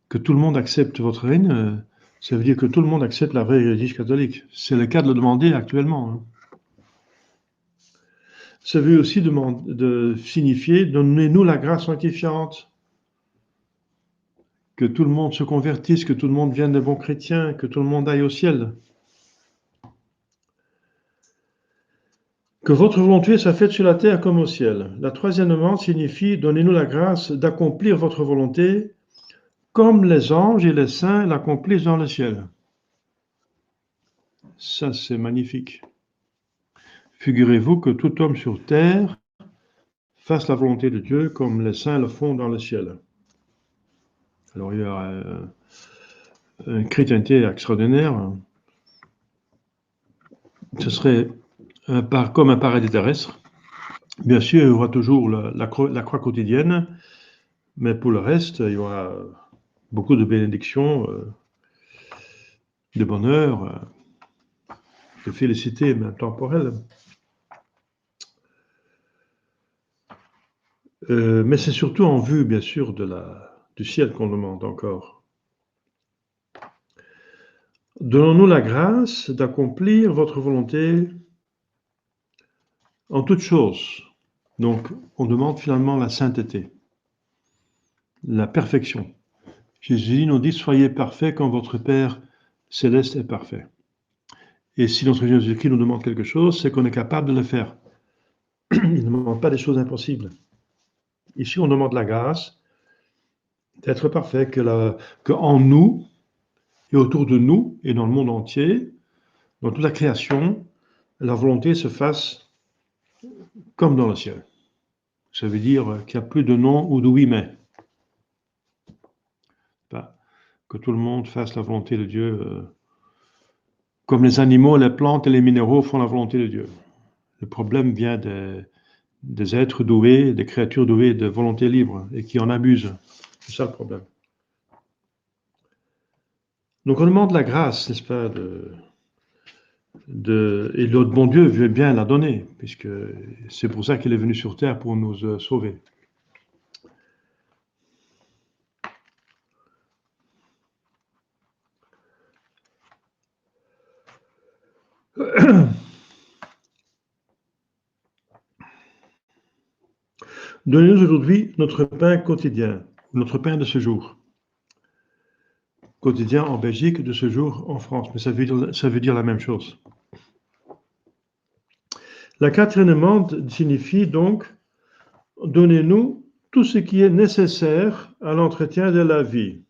que tout le monde accepte votre règne, ça veut dire que tout le monde accepte la vraie Église catholique. C'est le cas de le demander actuellement. Hein. Ça veut aussi signifier, donnez-nous la grâce sanctifiante. que tout le monde se convertisse, que tout le monde devienne de bons chrétiens, que tout le monde aille au ciel. Que votre volonté soit faite sur la terre comme au ciel. La troisième demande signifie « Donnez-nous la grâce d'accomplir votre volonté comme les anges et les saints l'accomplissent dans le ciel. » Ça, c'est magnifique. Figurez-vous que tout homme sur terre fasse la volonté de Dieu comme les saints le font dans le ciel. Alors, il y aura une chrétienté extraordinaire. Ce serait comme un paradis terrestre. Bien sûr, il y aura toujours la croix quotidienne, mais pour le reste, il y aura beaucoup de bénédictions, de bonheur, de félicité, même temporelle. Mais c'est surtout en vue, bien sûr, du ciel qu'on demande encore. Donnons-nous la grâce d'accomplir votre volonté en toutes choses. Donc, on demande finalement la sainteté, la perfection. Jésus nous dit, soyez parfaits comme votre Père céleste est parfait. Et si notre Jésus-Christ nous demande quelque chose, c'est qu'on est capable de le faire. Il ne demande pas des choses impossibles. Ici, on demande la grâce d'être parfait, que en nous et autour de nous et dans le monde entier, dans toute la création, la volonté se fasse comme dans le ciel. Ça veut dire qu'il n'y a plus de non ou de oui mais. Que tout le monde fasse la volonté de Dieu, comme les animaux, les plantes et les minéraux font la volonté de Dieu. Le problème vient des êtres doués, des créatures douées de volonté libre et qui en abusent. C'est ça le problème. Donc on demande la grâce, n'est-ce pas, et l'autre bon Dieu veut bien la donner, puisque c'est pour ça qu'il est venu sur terre pour nous sauver. Donnez-nous aujourd'hui notre pain quotidien, notre pain de ce jour. Quotidien en Belgique, de ce jour en France, mais ça veut dire la même chose. La quatrième demande signifie donc « Donnez-nous tout ce qui est nécessaire à l'entretien de la vie ».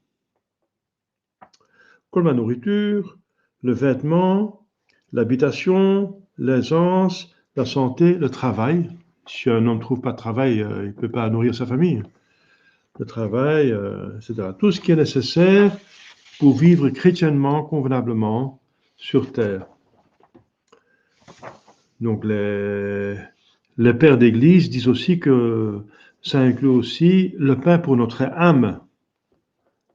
Comme la nourriture, le vêtement, l'habitation, l'aisance, la santé, le travail. Si un homme ne trouve pas de travail, il ne peut pas nourrir sa famille. Le travail, etc. Tout ce qui est nécessaire pour vivre chrétiennement, convenablement, sur terre. Donc les pères d'église disent aussi que ça inclut aussi le pain pour notre âme.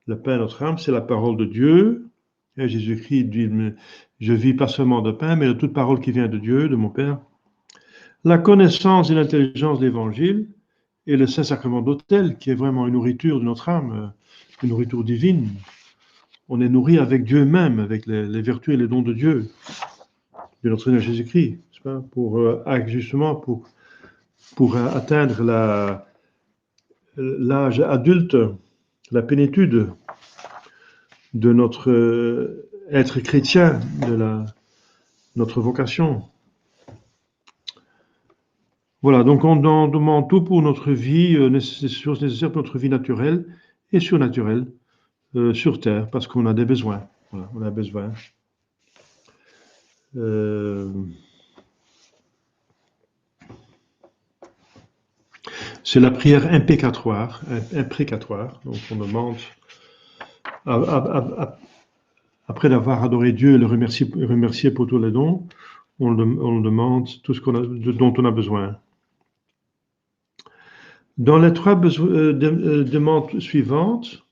Le pain de notre âme, c'est la parole de Dieu. Et Jésus-Christ dit, je vis pas seulement de pain, mais de toute parole qui vient de Dieu, de mon Père. La connaissance et l'intelligence de l'Évangile et le Saint-Sacrement d'autel, qui est vraiment une nourriture de notre âme, une nourriture divine. On est nourri avec Dieu même, avec les vertus et les dons de Dieu, de notre Seigneur Jésus-Christ, justement pour atteindre l'âge adulte, la plénitude de notre être chrétien, de notre vocation. Voilà, donc on demande tout pour notre vie, choses nécessaires pour notre vie naturelle et surnaturelle sur Terre, parce qu'on a des besoins. Voilà, on a besoin. C'est la prière imprécatoire. Donc on demande, après d'avoir adoré Dieu et le remercier pour tous les dons, on demande tout ce dont on a besoin. Dans les trois demandes suivantes,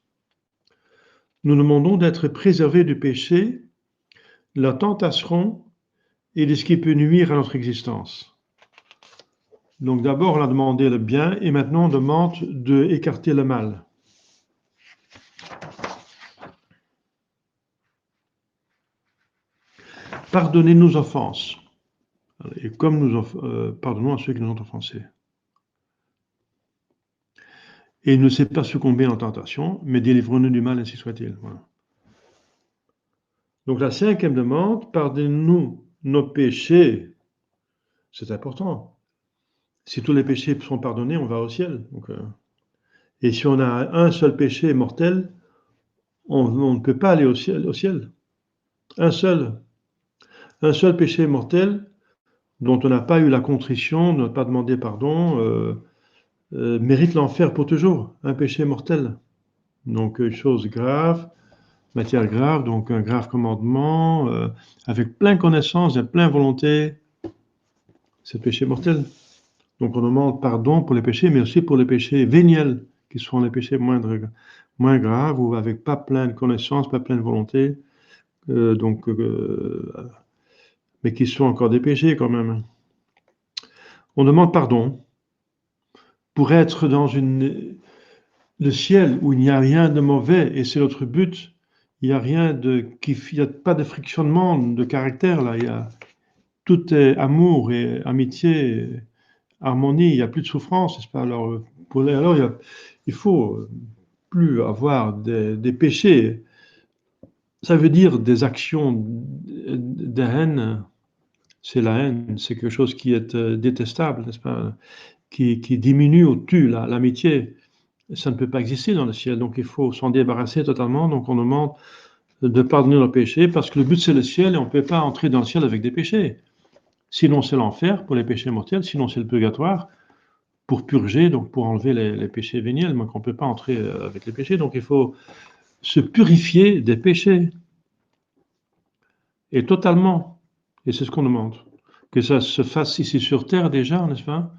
nous demandons d'être préservés du péché, la tentation et de ce qui peut nuire à notre existence. Donc d'abord, on a demandé le bien et maintenant on demande d'écarter le mal. Pardonnez nos offenses, et comme pardonnons à ceux qui nous ont offensés. et ne sait pas succomber en tentation, mais délivre-nous du mal, ainsi soit-il. Voilà. Donc la cinquième demande, pardonne-nous nos péchés. C'est important. Si tous les péchés sont pardonnés, on va au ciel. Donc, et si on a un seul péché mortel, on ne peut pas aller au ciel. Un seul péché mortel dont on n'a pas eu la contrition, on n'a pas demandé pardon, mérite l'enfer pour toujours. Un péché mortel. Donc, une chose grave, matière grave, donc un grave commandement, avec plein connaissance et plein volonté, c'est péché mortel. Donc, on demande pardon pour les péchés, mais aussi pour les péchés véniels, qui sont les péchés moins graves, ou avec pas plein de connaissances, pas plein de volonté, mais qui sont encore des péchés quand même. On demande pardon pour être dans le ciel où il n'y a rien de mauvais, et c'est notre but. Il n'y a pas de frictionnement de caractère là. Tout est amour et amitié, harmonie. Il n'y a plus de souffrance, n'est-ce pas? Alors, il faut plus avoir des péchés. Ça veut dire des actions de haine. C'est la haine, c'est quelque chose qui est détestable, n'est-ce pas? Qui diminue ou tue l'amitié. Ça ne peut pas exister dans le ciel, donc il faut s'en débarrasser totalement. Donc on demande de pardonner nos péchés, parce que le but c'est le ciel et on ne peut pas entrer dans le ciel avec des péchés. Sinon c'est l'enfer pour les péchés mortels, sinon c'est le purgatoire pour purger, donc pour enlever les péchés véniels, donc on ne peut pas entrer avec les péchés. Donc il faut se purifier des péchés, et totalement. Et c'est ce qu'on demande. Que ça se fasse ici sur terre déjà, n'est-ce pas?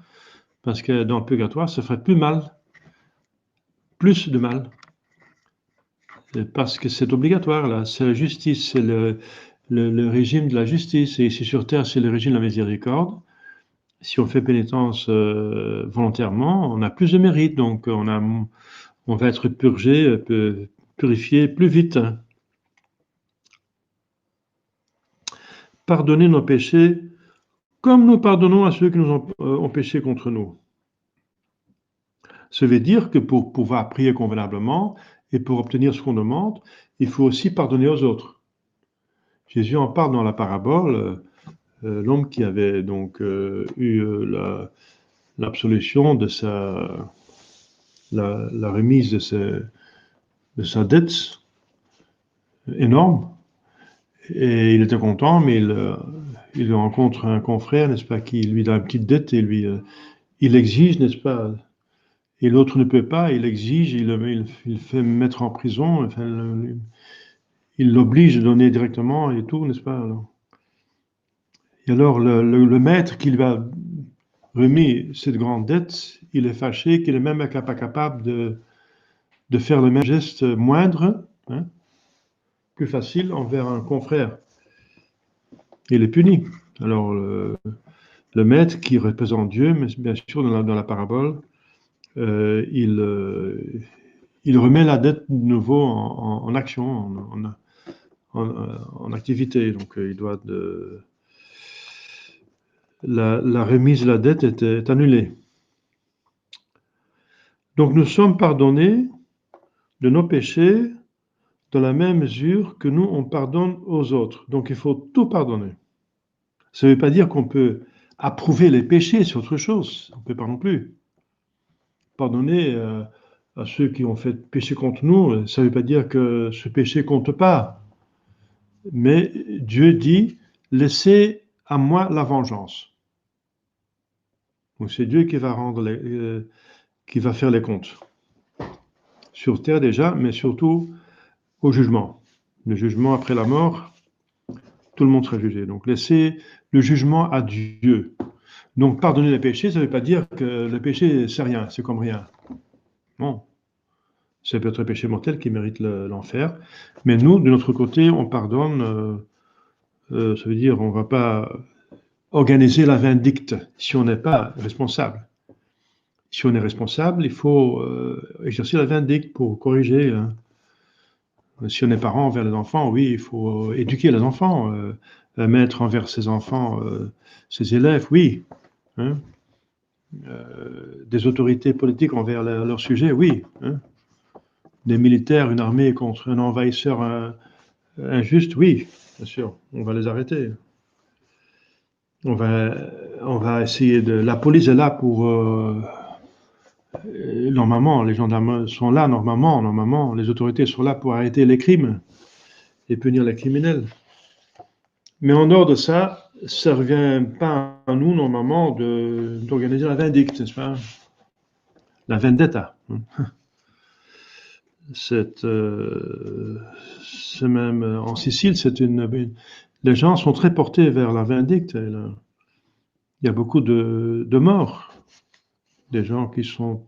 Parce que dans le purgatoire, ça ferait plus de mal. Parce que c'est obligatoire, là. C'est la justice, c'est le régime de la justice. Et ici sur terre, c'est le régime de la miséricorde. Si on fait pénitence volontairement, on a plus de mérite. Donc, on va être purgé, purifié plus vite. Pardonnez nos péchés comme nous pardonnons à ceux qui nous ont péché contre nous. Ça veut dire que pour pouvoir prier convenablement et pour obtenir ce qu'on demande, il faut aussi pardonner aux autres. Jésus en parle dans la parabole, l'homme qui avait donc eu l'absolution de la remise de sa dette énorme, et il était content, mais il rencontre un confrère, n'est-ce pas, qui lui donne une petite dette, et il exige, n'est-ce pas, et l'autre ne peut pas, il exige, il fait mettre en prison, enfin, il l'oblige de donner directement et tout, n'est-ce pas? Et alors le maître qui lui a remis cette grande dette, il est fâché qu'il est même pas capable de faire le même geste moindre, hein, plus facile envers un confrère. Il est puni. Alors le maître qui représente Dieu, mais bien sûr dans la parabole, il remet la dette de nouveau en action, en activité. Donc il doit la remise de la dette est annulée. Donc nous sommes pardonnés de nos péchés dans la même mesure que nous, on pardonne aux autres. Donc il faut tout pardonner. Ça ne veut pas dire qu'on peut approuver les péchés, c'est autre chose. On ne peut pas non plus. Pardonner à ceux qui ont fait péché contre nous, ça ne veut pas dire que ce péché ne compte pas. Mais Dieu dit, laissez à moi la vengeance. Donc c'est Dieu qui va qui va faire les comptes. Sur terre déjà, mais surtout au jugement. Le jugement après la mort, tout le monde sera jugé. Donc laissez le jugement à Dieu. Donc pardonner les péchés, ça ne veut pas dire que le péché, c'est rien, c'est comme rien. Non. C'est peut-être un péché mortel qui mérite l'enfer. Mais nous, de notre côté, on pardonne. Ça veut dire on ne va pas organiser la vindicte si on n'est pas responsable. Si on est responsable, il faut exercer la vindicte pour corriger. Hein. Si on est parent envers les enfants, oui, il faut éduquer les enfants, mettre envers ses enfants, ses élèves, oui. Hein. des autorités politiques envers leur sujet, oui. Hein. Des militaires, une armée contre un envahisseur injuste, oui, bien sûr, on va les arrêter. On va essayer de... La police est là pour... normalement, les gendarmes sont là, normalement, les autorités sont là pour arrêter les crimes et punir les criminels. Mais en dehors de ça, ça ne revient pas à nous, normalement, d'organiser la vindicte, n'est-ce pas? La vendetta. C'est même en Sicile, les gens sont très portés vers la vindicte. Il y a beaucoup de morts, des gens qui sont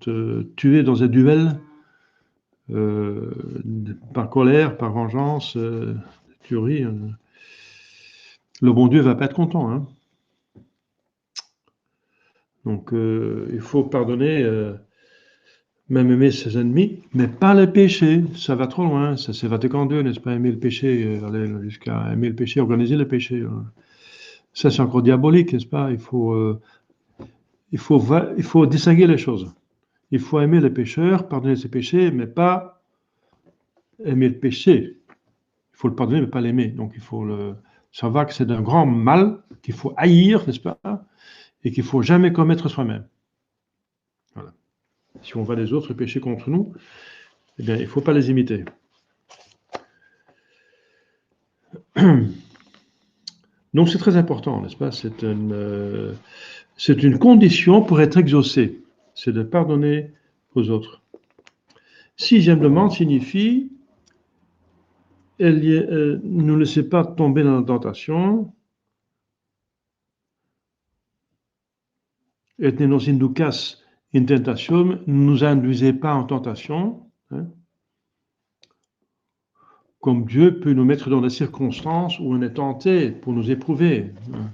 tués dans un duel par colère, par vengeance, tuerie. Le bon Dieu va pas être content. Hein. Donc il faut pardonner, même aimer ses ennemis, mais pas le péché. Ça va trop loin. Ça c'est Vatican II, n'est-ce pas? Aimer le péché, aller jusqu'à aimer le péché, organiser le péché. Ça c'est encore diabolique, n'est-ce pas? Il faut distinguer les choses. Il faut aimer les pécheurs, pardonner ses péchés, mais pas aimer le péché. Il faut le pardonner, mais pas l'aimer. Donc il faut savoir que c'est un grand mal qu'il faut haïr, n'est-ce pas? Et qu'il ne faut jamais commettre soi-même. Voilà. Si on voit les autres pécher contre nous, eh bien, il ne faut pas les imiter. Donc c'est très important, n'est-ce pas? C'est une condition pour être exaucé, c'est de pardonner aux autres. Sixième demande signifie ne laissez pas tomber dans la tentation. Et ne nos inducas in tentationem, ne nous induisez pas en tentation. Hein, comme Dieu peut nous mettre dans des circonstances où on est tenté pour nous éprouver. Hein.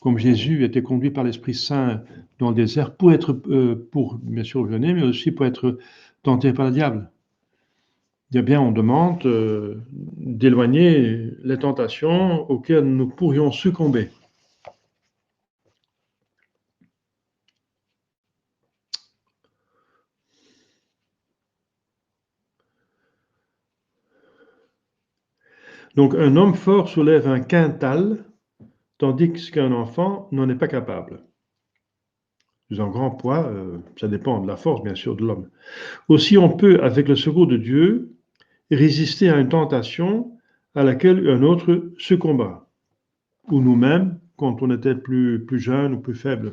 Comme Jésus était conduit par l'Esprit Saint dans le désert pour bien sûr venir, mais aussi pour être tenté par le diable. Eh bien, on demande d'éloigner les tentations auxquelles nous pourrions succomber. Donc, un homme fort soulève un quintal, tandis qu'un enfant n'en est pas capable. En grand poids, ça dépend de la force, bien sûr, de l'homme. Aussi, on peut, avec le secours de Dieu, résister à une tentation à laquelle un autre succombera, ou nous-mêmes, quand on était plus jeune ou plus faible.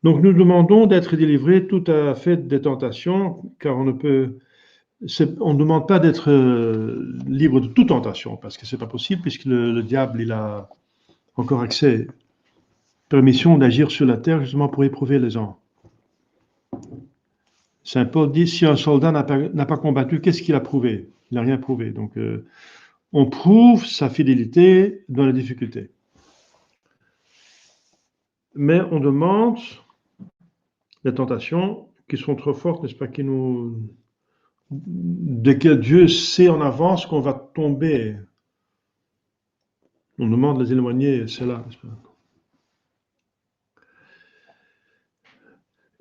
Donc, nous demandons d'être délivrés tout à fait des tentations, car on ne demande pas d'être libre de toute tentation, parce que c'est pas possible, puisque le diable, il a encore accès, permission d'agir sur la terre, justement pour éprouver les gens. Saint Paul dit, si un soldat n'a pas combattu, qu'est-ce qu'il a prouvé? Il n'a rien prouvé. Donc, on prouve sa fidélité dans les difficultés. Mais on demande les tentations qui sont trop fortes, n'est-ce pas, desquelles Dieu sait en avance qu'on va tomber. On demande de les éloigner, c'est là, n'est-ce pas?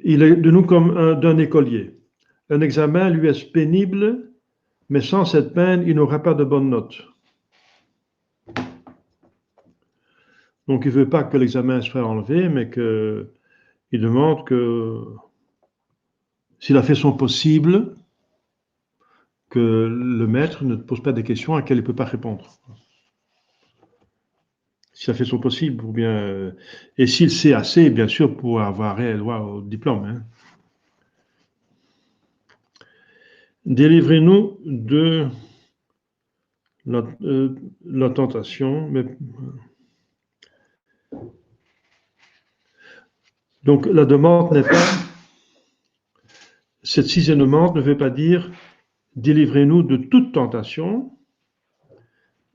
Il est de nous comme d'un écolier. Un examen lui est pénible, mais sans cette peine, il n'aura pas de bonnes notes. Donc, il ne veut pas que l'examen soit enlevé, mais il demande que, s'il a fait son possible, que le maître ne pose pas des questions à laquelle il ne peut pas répondre. S'il a fait son possible, ou bien, et s'il sait assez, bien sûr, pour avoir réel droit au diplôme. Hein. Délivrez-nous de la tentation. Donc, la demande n'est pas... Cette sixième demande ne veut pas dire « délivrez-nous de toute tentation »,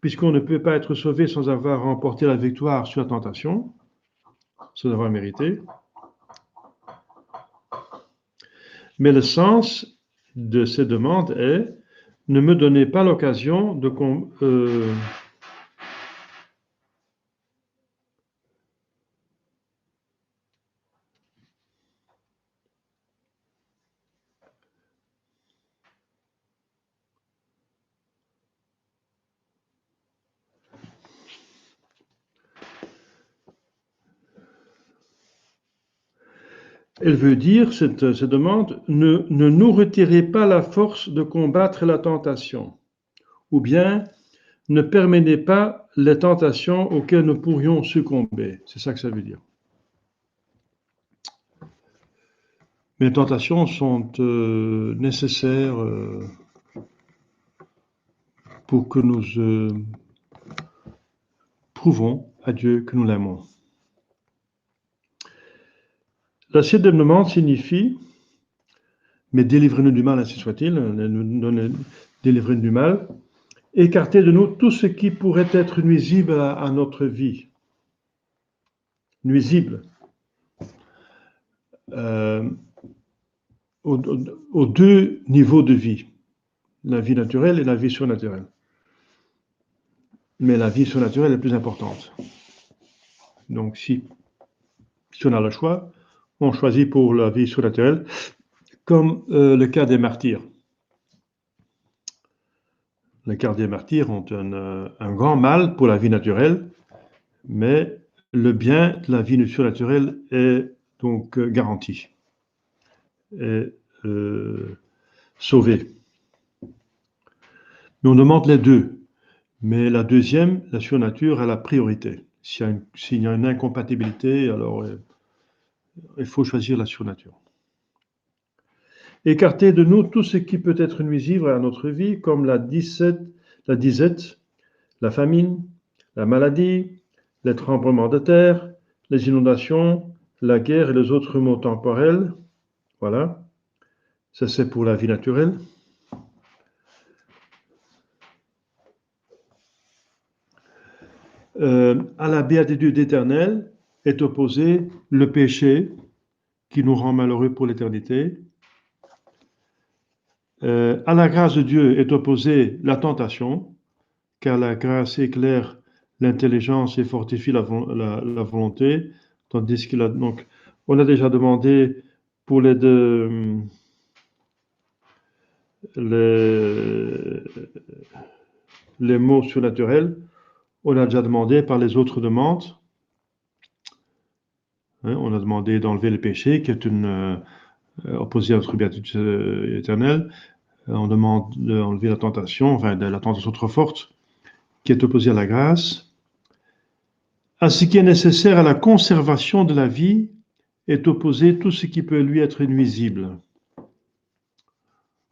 puisqu'on ne peut pas être sauvé sans avoir remporté la victoire sur la tentation, sans avoir mérité. Mais le sens de ces demandes est « ne me donnez pas l'occasion de Elle veut dire, cette demande, ne nous retirez pas la force de combattre la tentation, ou bien ne permettez pas les tentations auxquelles nous pourrions succomber. C'est ça que ça veut dire. Mais les tentations sont nécessaires pour que nous prouvons à Dieu que nous l'aimons. La septième demande signifie, mais délivrez-nous du mal, ainsi soit-il, délivrez-nous du mal, écartez de nous tout ce qui pourrait être nuisible à notre vie. Nuisible. Aux deux niveaux de vie, la vie naturelle et la vie surnaturelle. Mais la vie surnaturelle est plus importante. Donc si on a le choix, on choisit pour la vie surnaturelle, comme le cas des martyrs. Les cas des martyrs ont un grand mal pour la vie naturelle, mais le bien de la vie surnaturelle est donc garanti, est sauvé. Mais on demande les deux. Mais la deuxième, la surnature, a la priorité. S'il y a une incompatibilité, alors il faut choisir la surnature. Écarter de nous tout ce qui peut être nuisible à notre vie, comme la disette, la famine, la maladie, les tremblements de terre, les inondations, la guerre et les autres maux temporels. Voilà. Ça, c'est pour la vie naturelle. À la béatitude éternelle est opposé le péché qui nous rend malheureux pour l'éternité. À la grâce de Dieu est opposée la tentation, car la grâce éclaire l'intelligence et fortifie la volonté, tandis que donc, on a déjà demandé pour les deux, les mots surnaturels, on a déjà demandé par les autres demandes. Hein, on a demandé d'enlever le péché, qui est une opposé à notre béatitude éternelle. On demande d'enlever la tentation, enfin de la tentation trop forte, qui est opposée à la grâce. À ce qui est nécessaire à la conservation de la vie est opposé tout ce qui peut lui être nuisible,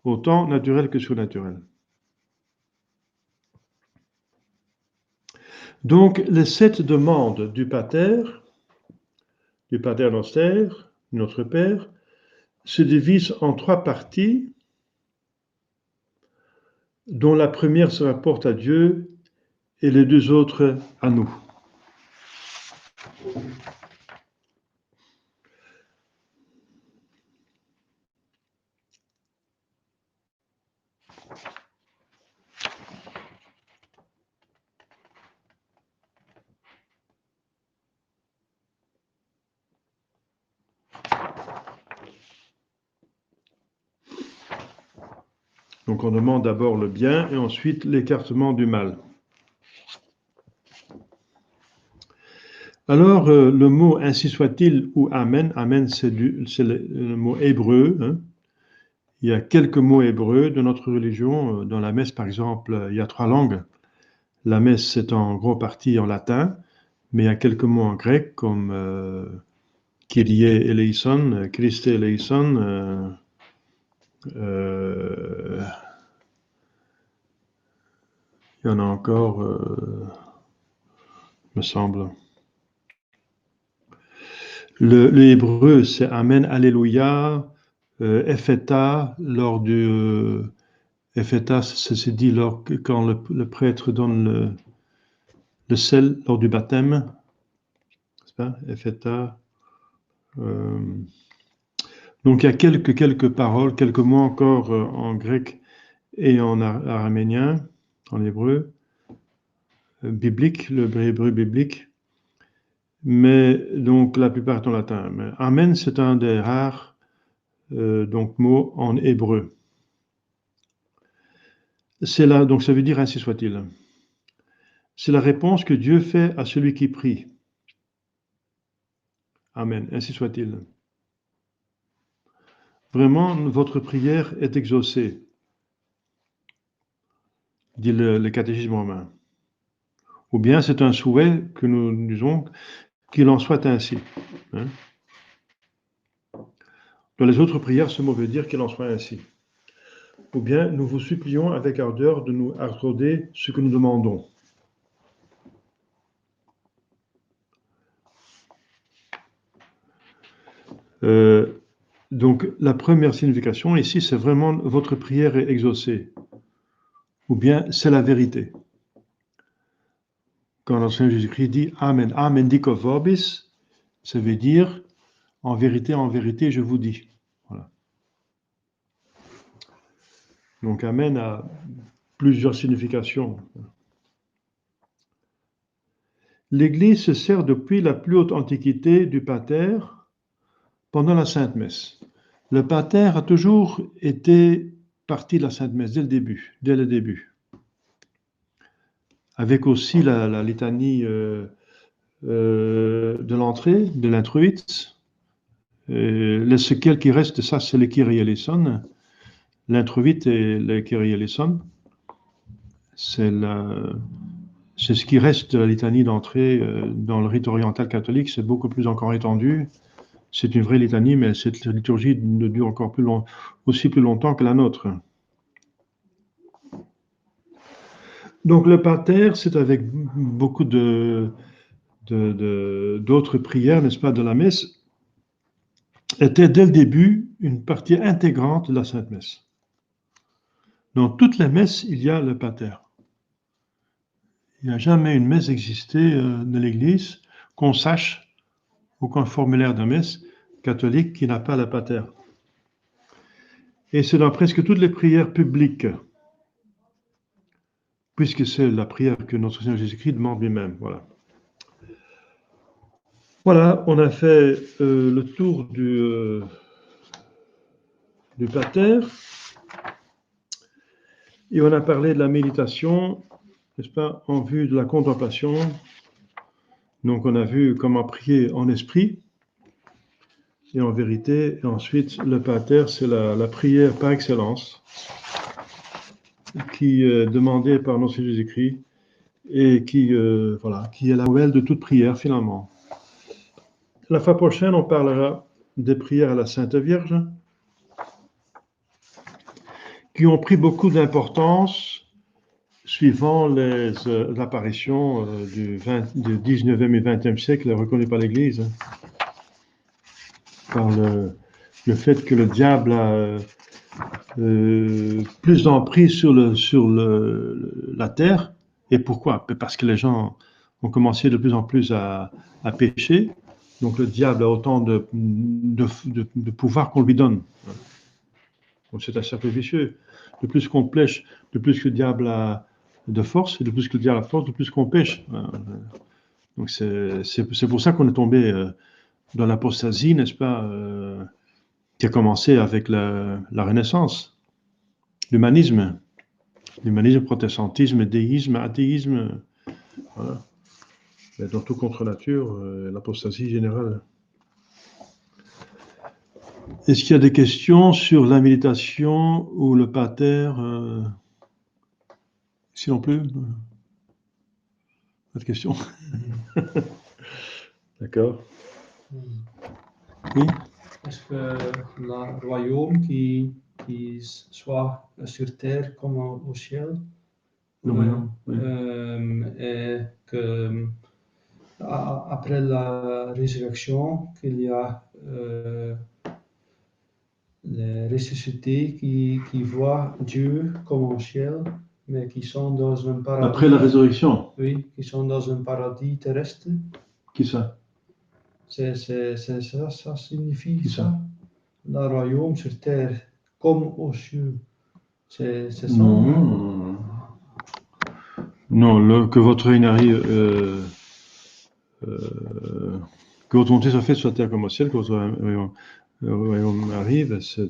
autant naturel que surnaturel. Donc, les 7 demandes du Pater Noster, notre Père, se divisent en 3 parties, dont la première se rapporte à Dieu et les 2 autres à nous. Donc on demande d'abord le bien et ensuite l'écartement du mal. Alors le mot ainsi soit-il ou amen, amen c'est le mot hébreu. Hein. Il y a quelques mots hébreux de notre religion. Dans la messe par exemple, il y a 3 langues. La messe c'est en gros partie en latin, mais il y a quelques mots en grec comme Kyrie eleison, Christe eleison, il y en a encore, me semble. Le hébreu, c'est Amen, Alléluia, Epheta, lors du... Epheta, c'est dit quand le prêtre donne le sel lors du baptême. N'est-ce pas? Epheta. Donc il y a quelques paroles, quelques mots encore en grec et en araménien, en hébreu, biblique, le hébreu biblique. Mais donc la plupart est en latin. Mais Amen, c'est un des rares donc, mots en hébreu. C'est là, donc ça veut dire ainsi soit-il. C'est la réponse que Dieu fait à celui qui prie. Amen, ainsi soit-il. vraiment votre prière est exaucée, dit le catéchisme romain. Ou bien c'est un souhait que nous disons qu'il en soit ainsi. Hein. Dans les autres prières, ce mot veut dire qu'il en soit ainsi. Ou bien nous vous supplions avec ardeur de nous accorder ce que nous demandons. Donc la première signification ici, c'est vraiment votre prière est exaucée. Ou bien c'est la vérité. Quand le Seigneur Jésus-Christ dit Amen, Amen dico vobis, ça veut dire en vérité, je vous dis. Voilà. Donc Amen a plusieurs significations. L'Église se sert depuis la plus haute antiquité du pater pendant la Sainte Messe. Le pater a toujours été partie de la Sainte Messe dès le début. Avec aussi la litanie de l'entrée, de l'introïte. Ce qui reste de ça, c'est le Kyrie eleison. L'introïte et le Kyrie eleison. C'est ce qui reste de la litanie d'entrée dans le rite oriental catholique. C'est beaucoup plus encore étendu. C'est une vraie litanie, mais cette liturgie ne dure encore aussi plus longtemps que la nôtre. Donc le pater, c'est avec beaucoup d'autres prières, n'est-ce pas, de la messe, était dès le début une partie intégrante de la Sainte Messe. Dans toutes les messes, il y a le pater. Il n'y a jamais une messe existé de l'Église qu'on sache, aucun formulaire de messe catholique qui n'a pas le pater. Et c'est dans presque toutes les prières publiques, puisque c'est la prière que notre Seigneur Jésus-Christ demande lui-même. Voilà. Voilà, on a fait le tour du pater et on a parlé de la méditation, n'est-ce pas, en vue de la contemplation. Donc on a vu comment prier en esprit et en vérité. Et ensuite, le pater, c'est la prière par excellence qui est demandée par notre Seigneur Jésus-Christ et qui est la nouvelle de toute prière finalement. La fois prochaine, on parlera des prières à la Sainte Vierge qui ont pris beaucoup d'importance suivant les apparitions du 19e et 20e siècle reconnues par l'Église, par le fait que le diable a plus d'emprise sur la terre. Et pourquoi? Parce que les gens ont commencé de plus en plus à pécher. Donc le diable a autant de pouvoir qu'on lui donne. Donc c'est un cercle vicieux. De plus qu'on pêche, de plus que le diable a de force, et de plus que le diable a force, de plus qu'on pêche. Donc c'est pour ça qu'on est tombé dans l'apostasie, n'est-ce pas, qui a commencé avec la Renaissance, l'humanisme, protestantisme, déisme, athéisme, voilà. Mais dans tout contre nature, l'apostasie générale. Est-ce qu'il y a des questions sur la méditation ou le pater si non plus? Pas de questions? D'accord. Oui? Est-ce que le royaume qui soit sur terre comme au ciel, et que après la résurrection, qu'il y a les ressuscités qui voient Dieu comme au ciel, mais qui sont dans un paradis. Après la résurrection? Oui, qui sont dans un paradis terrestre. Qui ça? Ça signifie ça? Le royaume sur terre, comme aux cieux. C'est ça? Non. Non, que votre règne arrive, que votre volonté soit faite sur la terre comme au ciel, que votre royaume arrive, c'est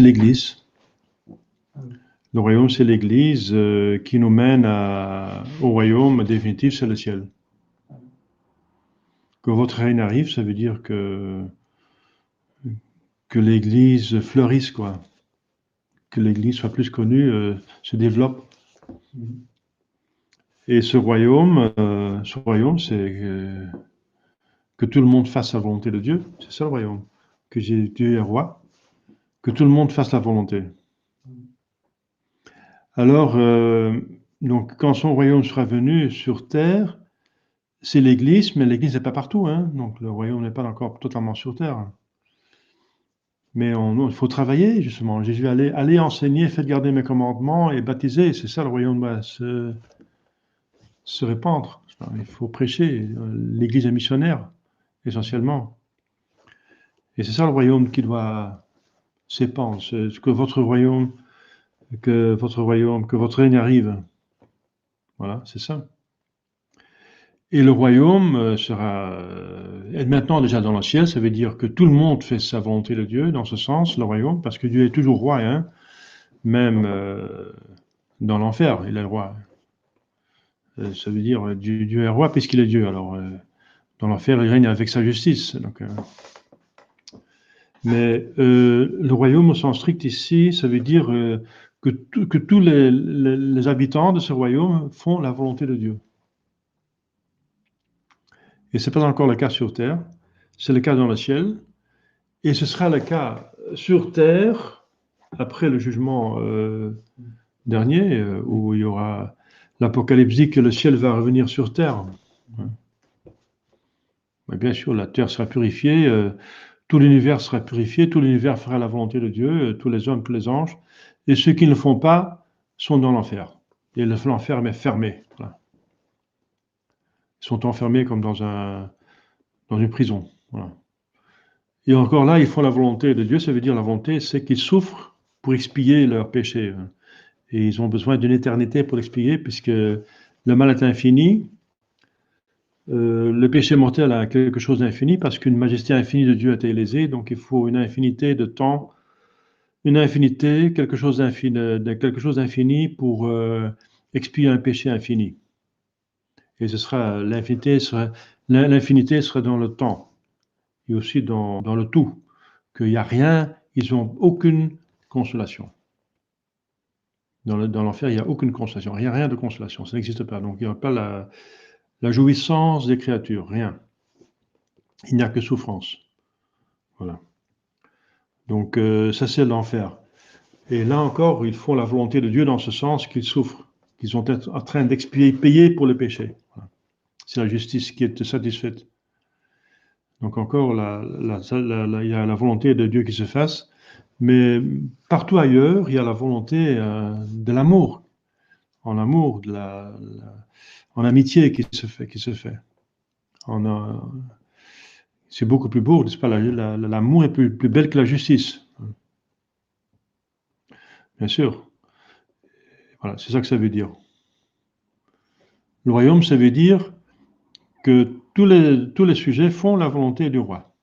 l'Église. Le royaume, c'est l'Église qui nous mène au royaume définitif, c'est le ciel. que votre règne arrive, ça veut dire que l'Église fleurisse, quoi. Que l'Église soit plus connue, se développe. Et ce royaume, c'est que tout le monde fasse la volonté de Dieu. C'est ça le royaume. Que Dieu est roi. Que tout le monde fasse la volonté. Alors, donc, quand son royaume sera venu sur terre, c'est l'Église, mais l'Église n'est pas partout, hein. Donc, le royaume n'est pas encore totalement sur terre. Mais il faut travailler, justement. Jésus allez enseigner, faites garder mes commandements et baptiser. C'est ça, le royaume doit se répandre. Il faut prêcher. L'Église est missionnaire, essentiellement. Et c'est ça le royaume qui doit s'épandre. C'est que votre royaume, que votre règne arrive. Voilà, c'est ça. Et le royaume sera est maintenant déjà dans le ciel, ça veut dire que tout le monde fait sa volonté de Dieu, dans ce sens, le royaume, parce que Dieu est toujours roi, hein, même dans l'enfer, il est le roi. Ça veut dire Dieu est roi puisqu'il est Dieu. Alors, dans l'enfer, il règne avec sa justice. Donc, mais le royaume au sens strict ici, ça veut dire que tous les habitants de ce royaume font la volonté de Dieu. Et ce n'est pas encore le cas sur terre, c'est le cas dans le ciel, et ce sera le cas sur terre après le jugement dernier, où il y aura l'Apocalypse dit que le ciel va revenir sur terre. Mais bien sûr, la terre sera purifiée, tout l'univers sera purifié, tout l'univers fera la volonté de Dieu, tous les hommes, tous les anges, et ceux qui ne le font pas sont dans l'enfer. Et l'enfer est fermé. Voilà. Ils sont enfermés comme dans une prison. Voilà. Et encore là, ils font la volonté de Dieu, ça veut dire la volonté, c'est qu'ils souffrent pour expier leurs péchés. Et ils ont besoin d'une éternité pour l'expier, puisque le mal est infini. Le péché mortel a quelque chose d'infini, parce qu'une majesté infinie de Dieu a été lésée, donc il faut une infinité de temps, quelque chose d'infini pour expier un péché infini. Et l'infinité sera dans le temps, et aussi dans le tout, qu'il n'y a rien, ils n'ont aucune consolation. Dans l'enfer, il n'y a aucune consolation, rien de consolation, ça n'existe pas. Donc il n'y a pas la jouissance des créatures, rien. Il n'y a que souffrance. Voilà. Donc ça c'est l'enfer. Et là encore, ils font la volonté de Dieu dans ce sens qu'ils souffrent, qu'ils sont en train d'expier, payer pour le péché. Voilà. C'est la justice qui est satisfaite. Donc encore, il y a la volonté de Dieu qui se fasse, mais partout ailleurs, il y a la volonté de l'amour, en amour, en amitié qui se fait. C'est beaucoup plus beau, n'est-ce pas? L'amour est plus belle que la justice. Bien sûr. Voilà, c'est ça que ça veut dire. Le royaume, ça veut dire que tous les sujets font la volonté du roi.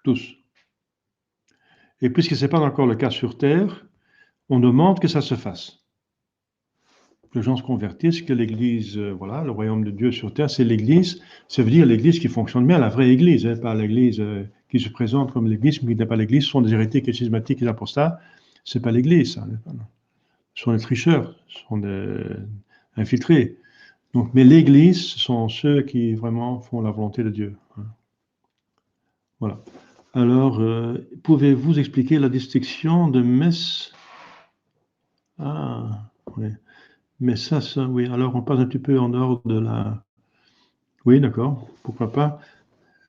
Tous. Et puisque ce n'est pas encore le cas sur terre, on demande que ça se fasse. Que les gens se convertissent, que l'Église, voilà, le royaume de Dieu sur terre, c'est l'Église. Ça veut dire l'Église qui fonctionne bien, la vraie Église, hein, pas l'Église qui se présente comme l'Église, mais qui n'est pas l'Église. Ce sont des hérétiques et schismatiques et des apostats. Ce n'est pas l'Église, ça. Ce sont des tricheurs, ce sont des infiltrés. Donc, mais l'Église, ce sont ceux qui vraiment font la volonté de Dieu. Voilà. Alors, pouvez-vous expliquer la distinction de messe? Ah, oui. Mais ça, oui. Alors, on passe un petit peu en dehors de la... Oui, d'accord. Pourquoi pas.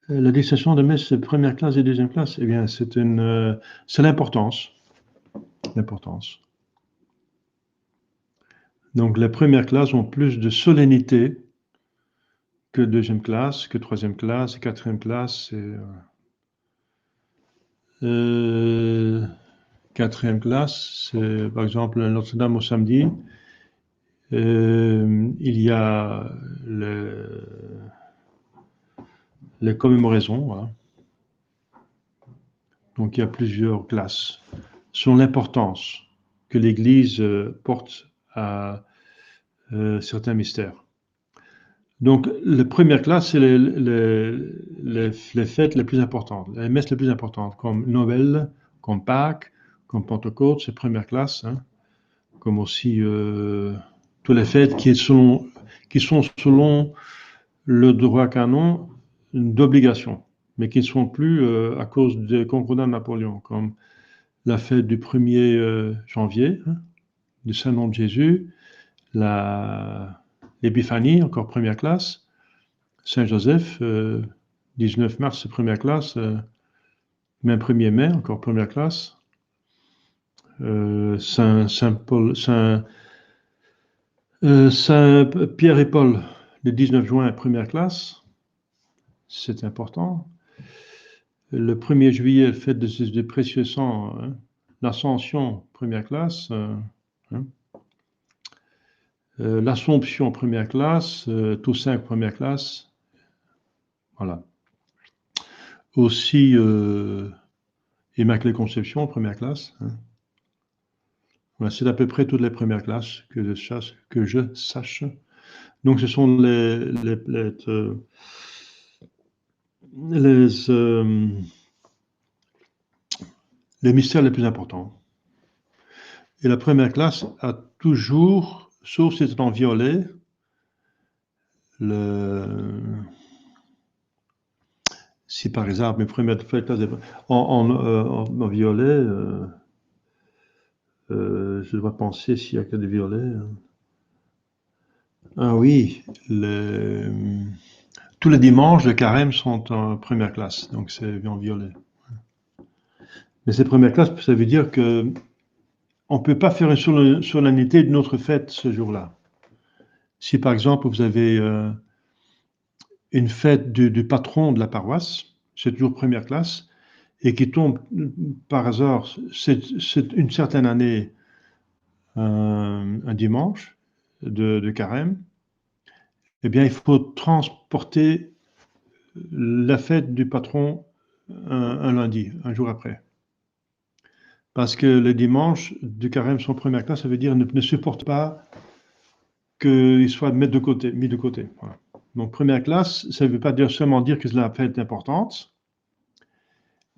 La distinction de messe première classe et deuxième classe, eh bien, c'est l'importance. L'importance. Donc, les premières classes ont plus de solennité que deuxième classe, que troisième classe, et quatrième classe. Quatrième classe, c'est par exemple Notre-Dame au samedi. Il y a les commémoraisons, voilà. Donc il y a plusieurs classes selon l'importance que l'Église porte à certains mystères. Donc, la première classe, c'est les fêtes les plus importantes, les messes les plus importantes, comme Noël, comme Pâques, comme Pentecôte, c'est première classe, hein, comme aussi toutes les fêtes qui sont selon le droit canon d'obligation, mais qui ne sont plus à cause des concordats de Napoléon, comme la fête du 1er janvier, hein, du Saint-Nom de Jésus, l'épiphanie, encore première classe, Saint-Joseph, 19 mars, c'est première classe, même 1er mai, encore première classe, Saint-Paul, Saint-Pierre et Paul, le 19 juin, première classe, c'est important. Le 1er juillet, fête de précieux sang, hein, l'Ascension, première classe, hein. L'Assomption, première classe, Toussaint, première classe, voilà. Aussi, Immaculée Conception, première classe, hein. Voilà, c'est à peu près toutes les premières classes que je sache. Donc, ce sont les mystères les plus importants. Et la première classe a toujours, sauf si c'est en violet, si par exemple mes premières classes en violet, je dois penser s'il n'y a que des violets. Ah oui, tous les dimanches de carême sont en première classe, donc c'est en violet. Mais ces premières classes, ça veut dire que on ne peut pas faire une solennité d'une autre fête ce jour-là. Si par exemple vous avez une fête du patron de la paroisse, c'est toujours première classe, et qui tombe par hasard, c'est une certaine année un dimanche de carême, eh bien il faut transporter la fête du patron un lundi, un jour après. Parce que le dimanche du carême sont première classe, ça veut dire ne supporte pas qu'il soit mis de côté. Voilà. Donc première classe, ça ne veut pas seulement dire que la fête est importante,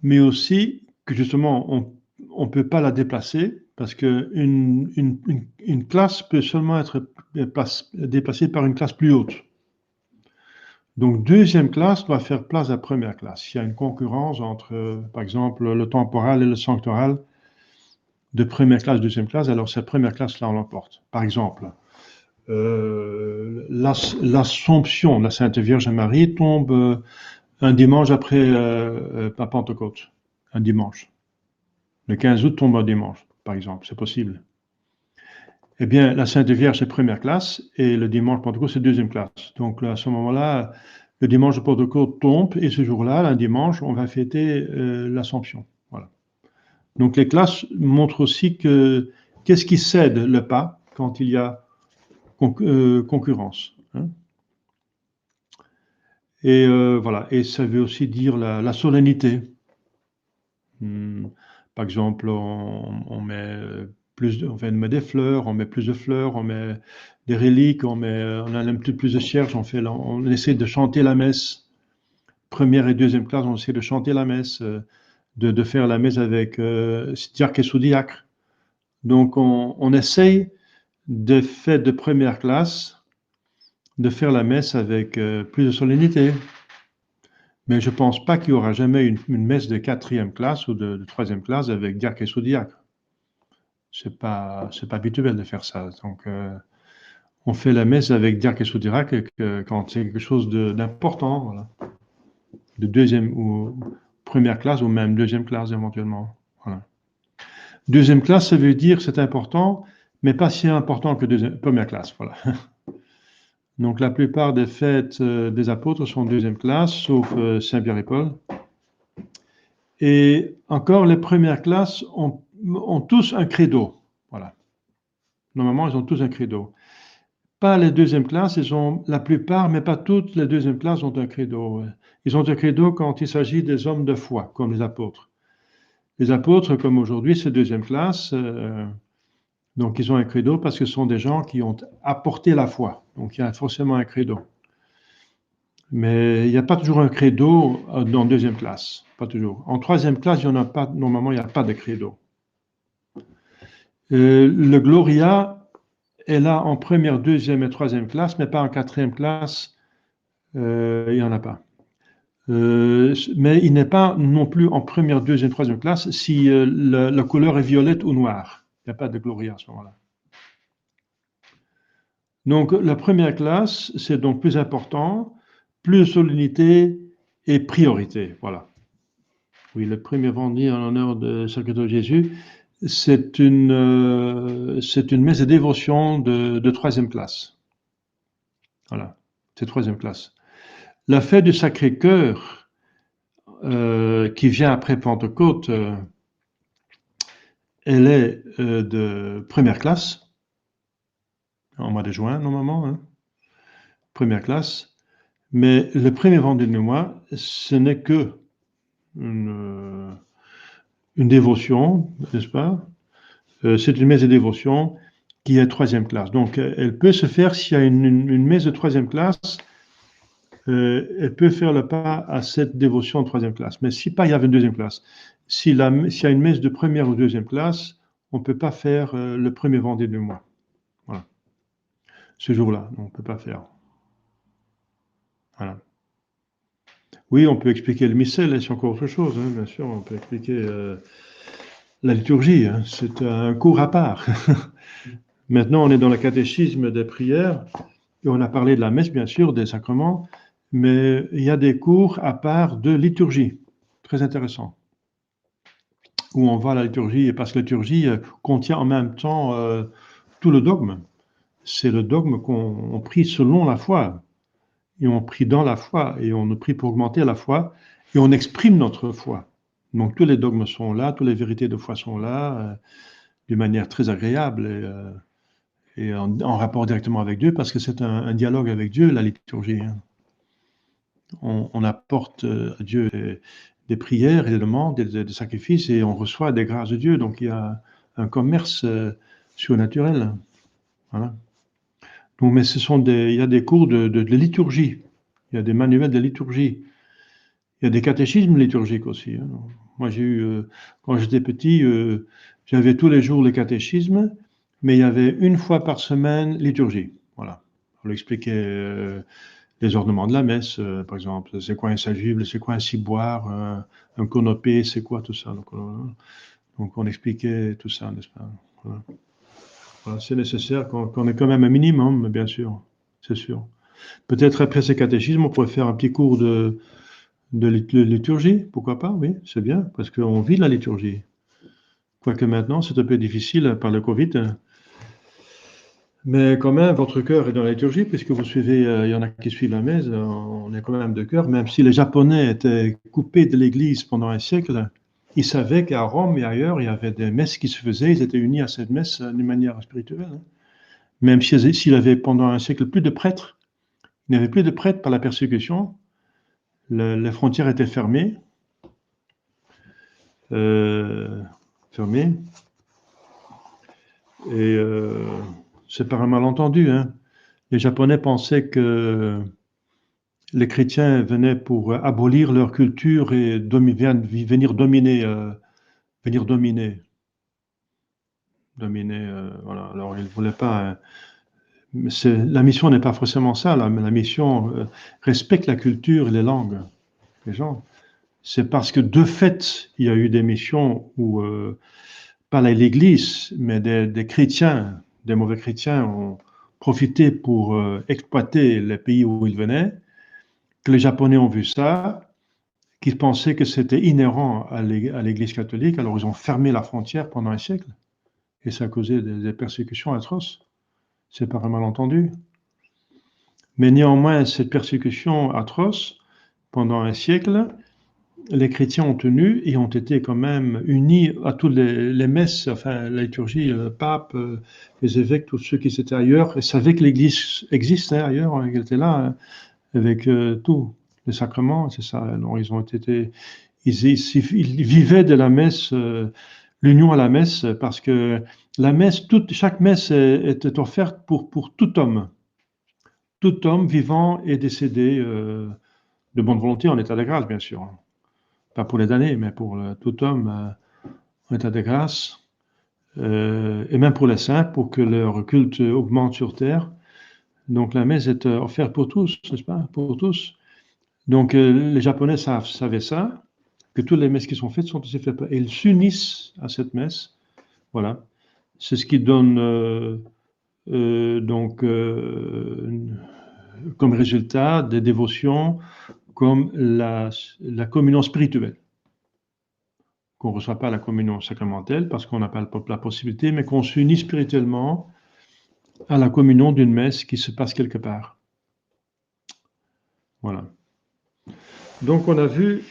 mais aussi que justement on ne peut pas la déplacer parce qu'une une classe peut seulement être déplacée par une classe plus haute. Donc deuxième classe doit faire place à première classe. Il y a une concurrence entre, par exemple, le temporal et le sanctoral de première classe, deuxième classe, alors cette première classe-là, on l'emporte. Par exemple, l'Assomption de la Sainte Vierge Marie tombe un dimanche après la Pentecôte, un dimanche. Le 15 août tombe un dimanche, par exemple, c'est possible. Eh bien, la Sainte Vierge, c'est première classe, et le dimanche Pentecôte, c'est deuxième classe. Donc, à ce moment-là, le dimanche de Pentecôte tombe, et ce jour-là, un dimanche, on va fêter l'Assomption. Voilà. Donc, les classes montrent aussi qu'est-ce qui cède le pas quand il y a concurrence, hein. Et voilà, et ça veut aussi dire la solennité. Par exemple, on met on met des fleurs, on met plus de fleurs, on met des reliques, on a un petit peu plus de cierges, on essaie de chanter la messe. Première et deuxième classe, on essaie de chanter la messe, de faire la messe avec diacre et sous-diacre. Donc on essaye de faire de première classe, de faire la messe avec plus de solennité. Mais je ne pense pas qu'il y aura jamais une messe de quatrième classe ou de troisième classe avec diacre et sous-diacre. C'est pas habituel de faire ça. Donc, on fait la messe avec diacre et sous-diacre quand c'est quelque chose d'important, voilà. De deuxième ou première classe ou même deuxième classe éventuellement. Voilà. Deuxième classe, ça veut dire c'est important, mais pas si important que première classe. Voilà. Donc la plupart des fêtes des apôtres sont deuxième classe, sauf Saint-Pierre et Paul. Et encore, les premières classes ont tous un credo. Voilà. Normalement, ils ont tous un credo. Pas les deuxièmes classes, ils ont la plupart, mais pas toutes les deuxièmes classes ont un credo. Ils ont un credo quand il s'agit des hommes de foi, comme les apôtres. Les apôtres, comme aujourd'hui, c'est deuxième classe. Donc, ils ont un credo parce que ce sont des gens qui ont apporté la foi. Donc, il y a forcément un credo. Mais il n'y a pas toujours un credo en deuxième classe, pas toujours. En troisième classe, il y en a pas, normalement, il n'y a pas de credo. Le Gloria est là en première, deuxième et troisième classe, mais pas en quatrième classe, il n'y en a pas. Mais il n'est pas non plus en première, deuxième, troisième classe si la couleur est violette ou noire. Il n'y a pas de Gloria à ce moment-là. Donc la première classe, c'est donc plus important, plus de solennité et priorité. Voilà. Oui, le premier vendredi en l'honneur de Sacré-Cœur de Jésus, c'est une messe de dévotion de troisième classe. Voilà, c'est troisième classe. La fête du Sacré-Cœur, qui vient après Pentecôte, elle est de première classe, en mois de juin normalement, hein, première classe, mais le premier vendredi du mois, ce n'est que une dévotion, n'est-ce pas? C'est une messe de dévotion qui est troisième classe. Donc, elle peut se faire s'il y a une messe de troisième classe, elle peut faire le pas à cette dévotion en troisième classe. Mais si pas, il y avait une deuxième classe. S'il y a une messe de première ou deuxième classe, on ne peut pas faire le premier vendredi du mois. Voilà. Ce jour-là, on ne peut pas faire. Voilà. Oui, on peut expliquer le missel, c'est encore autre chose, hein, bien sûr. On peut expliquer la liturgie, hein, c'est un cours à part. Maintenant, on est dans le catéchisme des prières, et on a parlé de la messe, bien sûr, des sacrements, mais il y a des cours à part de liturgie, très intéressant, où on voit la liturgie, parce que la liturgie contient en même temps tout le dogme. C'est le dogme qu'on prie selon la foi, et on prie dans la foi, et on prie pour augmenter la foi, et on exprime notre foi. Donc tous les dogmes sont là, toutes les vérités de foi sont là, d'une manière très agréable et en rapport directement avec Dieu, parce que c'est un dialogue avec Dieu, la liturgie. Hein. On apporte à Dieu des prières et des demandes, des sacrifices, et on reçoit des grâces de Dieu. Donc il y a un commerce surnaturel. Voilà. Donc, mais il y a des cours de liturgie, il y a des manuels de liturgie, il y a des catéchismes liturgiques aussi. Hein. Moi, j'ai eu, quand j'étais petit, j'avais tous les jours les catéchismes, mais il y avait une fois par semaine liturgie. Voilà. On expliquait les ornements de la messe, par exemple. C'est quoi un sagible, c'est quoi un ciboire, un conopé, c'est quoi tout ça. Donc on expliquait tout ça, n'est-ce pas? Voilà. Voilà, c'est nécessaire qu'on ait quand même un minimum, bien sûr, c'est sûr. Peut-être après ces catéchismes, on pourrait faire un petit cours de liturgie, pourquoi pas, oui, c'est bien, parce qu'on vit la liturgie. Quoique maintenant, c'est un peu difficile par le Covid, hein. Mais quand même, votre cœur est dans la liturgie, puisque vous suivez, il y en a qui suivent la messe, on est quand même de cœur, même si les Japonais étaient coupés de l'Église pendant un siècle, ils savaient qu'à Rome et ailleurs, il y avait des messes qui se faisaient, ils étaient unis à cette messe d'une manière spirituelle. Hein. Même s'il avait pendant un siècle plus de prêtres, il n'y avait plus de prêtres par la persécution, les frontières étaient fermées, fermées, et c'est par un malentendu, hein. Les Japonais pensaient que les chrétiens venaient pour abolir leur culture et venir dominer, voilà. Alors ils ne voulaient pas. La mission n'est pas forcément ça. La mission respecte la culture et les langues des gens. C'est parce que de fait, il y a eu des missions où, pas l'Église, mais des chrétiens, des mauvais chrétiens ont profité pour exploiter les pays où ils venaient, que les Japonais ont vu ça, qu'ils pensaient que c'était inhérent à l'Église catholique, alors ils ont fermé la frontière pendant un siècle, et ça a causé des persécutions atroces. C'est par un malentendu. Mais néanmoins, cette persécution atroce, pendant un siècle, les chrétiens ont tenu et ont été quand même unis à toutes les messes, enfin la liturgie, le pape, les évêques, tous ceux qui étaient ailleurs, et savaient que l'Église existait ailleurs, hein, qu'elle était là, hein, avec tous les sacrements, c'est ça. Alors ils vivaient de la messe, l'union à la messe, parce que la messe, chaque messe était offerte pour tout homme. tout homme vivant et décédé de bonne volonté en état de grâce, bien sûr. Pas pour les damnés, mais pour tout homme en état de grâce. Et même pour les saints, pour que leur culte augmente sur terre. Donc la messe est offerte pour tous, n'est-ce pas? Pour tous. Donc les Japonais savaient ça, que toutes les messes qui sont faites sont aussi faites. Et ils s'unissent à cette messe. Voilà. C'est ce qui donne comme résultat des dévotions comme la communion spirituelle. Qu'on ne reçoit pas la communion sacramentelle parce qu'on n'a pas la possibilité, mais qu'on s'unit spirituellement à la communion d'une messe qui se passe quelque part. Voilà. Donc on a vu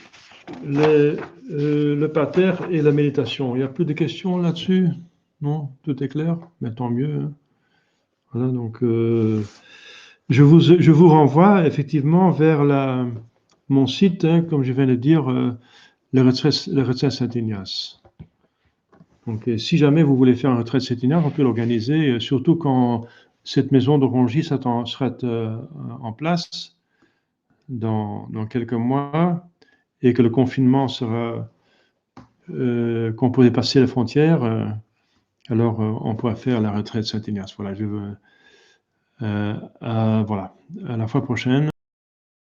le pater et la méditation. Il n'y a plus de questions là-dessus? Non? Tout est clair? Mais tant mieux. Hein. Voilà, donc je vous renvoie effectivement vers mon site, hein, comme je viens de dire, le retrait Saint-Ignace. Donc si jamais vous voulez faire un retrait Saint-Ignace, on peut l'organiser, surtout quand cette maison de Rongy sera en place dans quelques mois et que le confinement sera, qu'on pourrait passer les frontières, alors on pourra faire la retraite Saint-Ignace. Voilà, voilà, à la fois prochaine.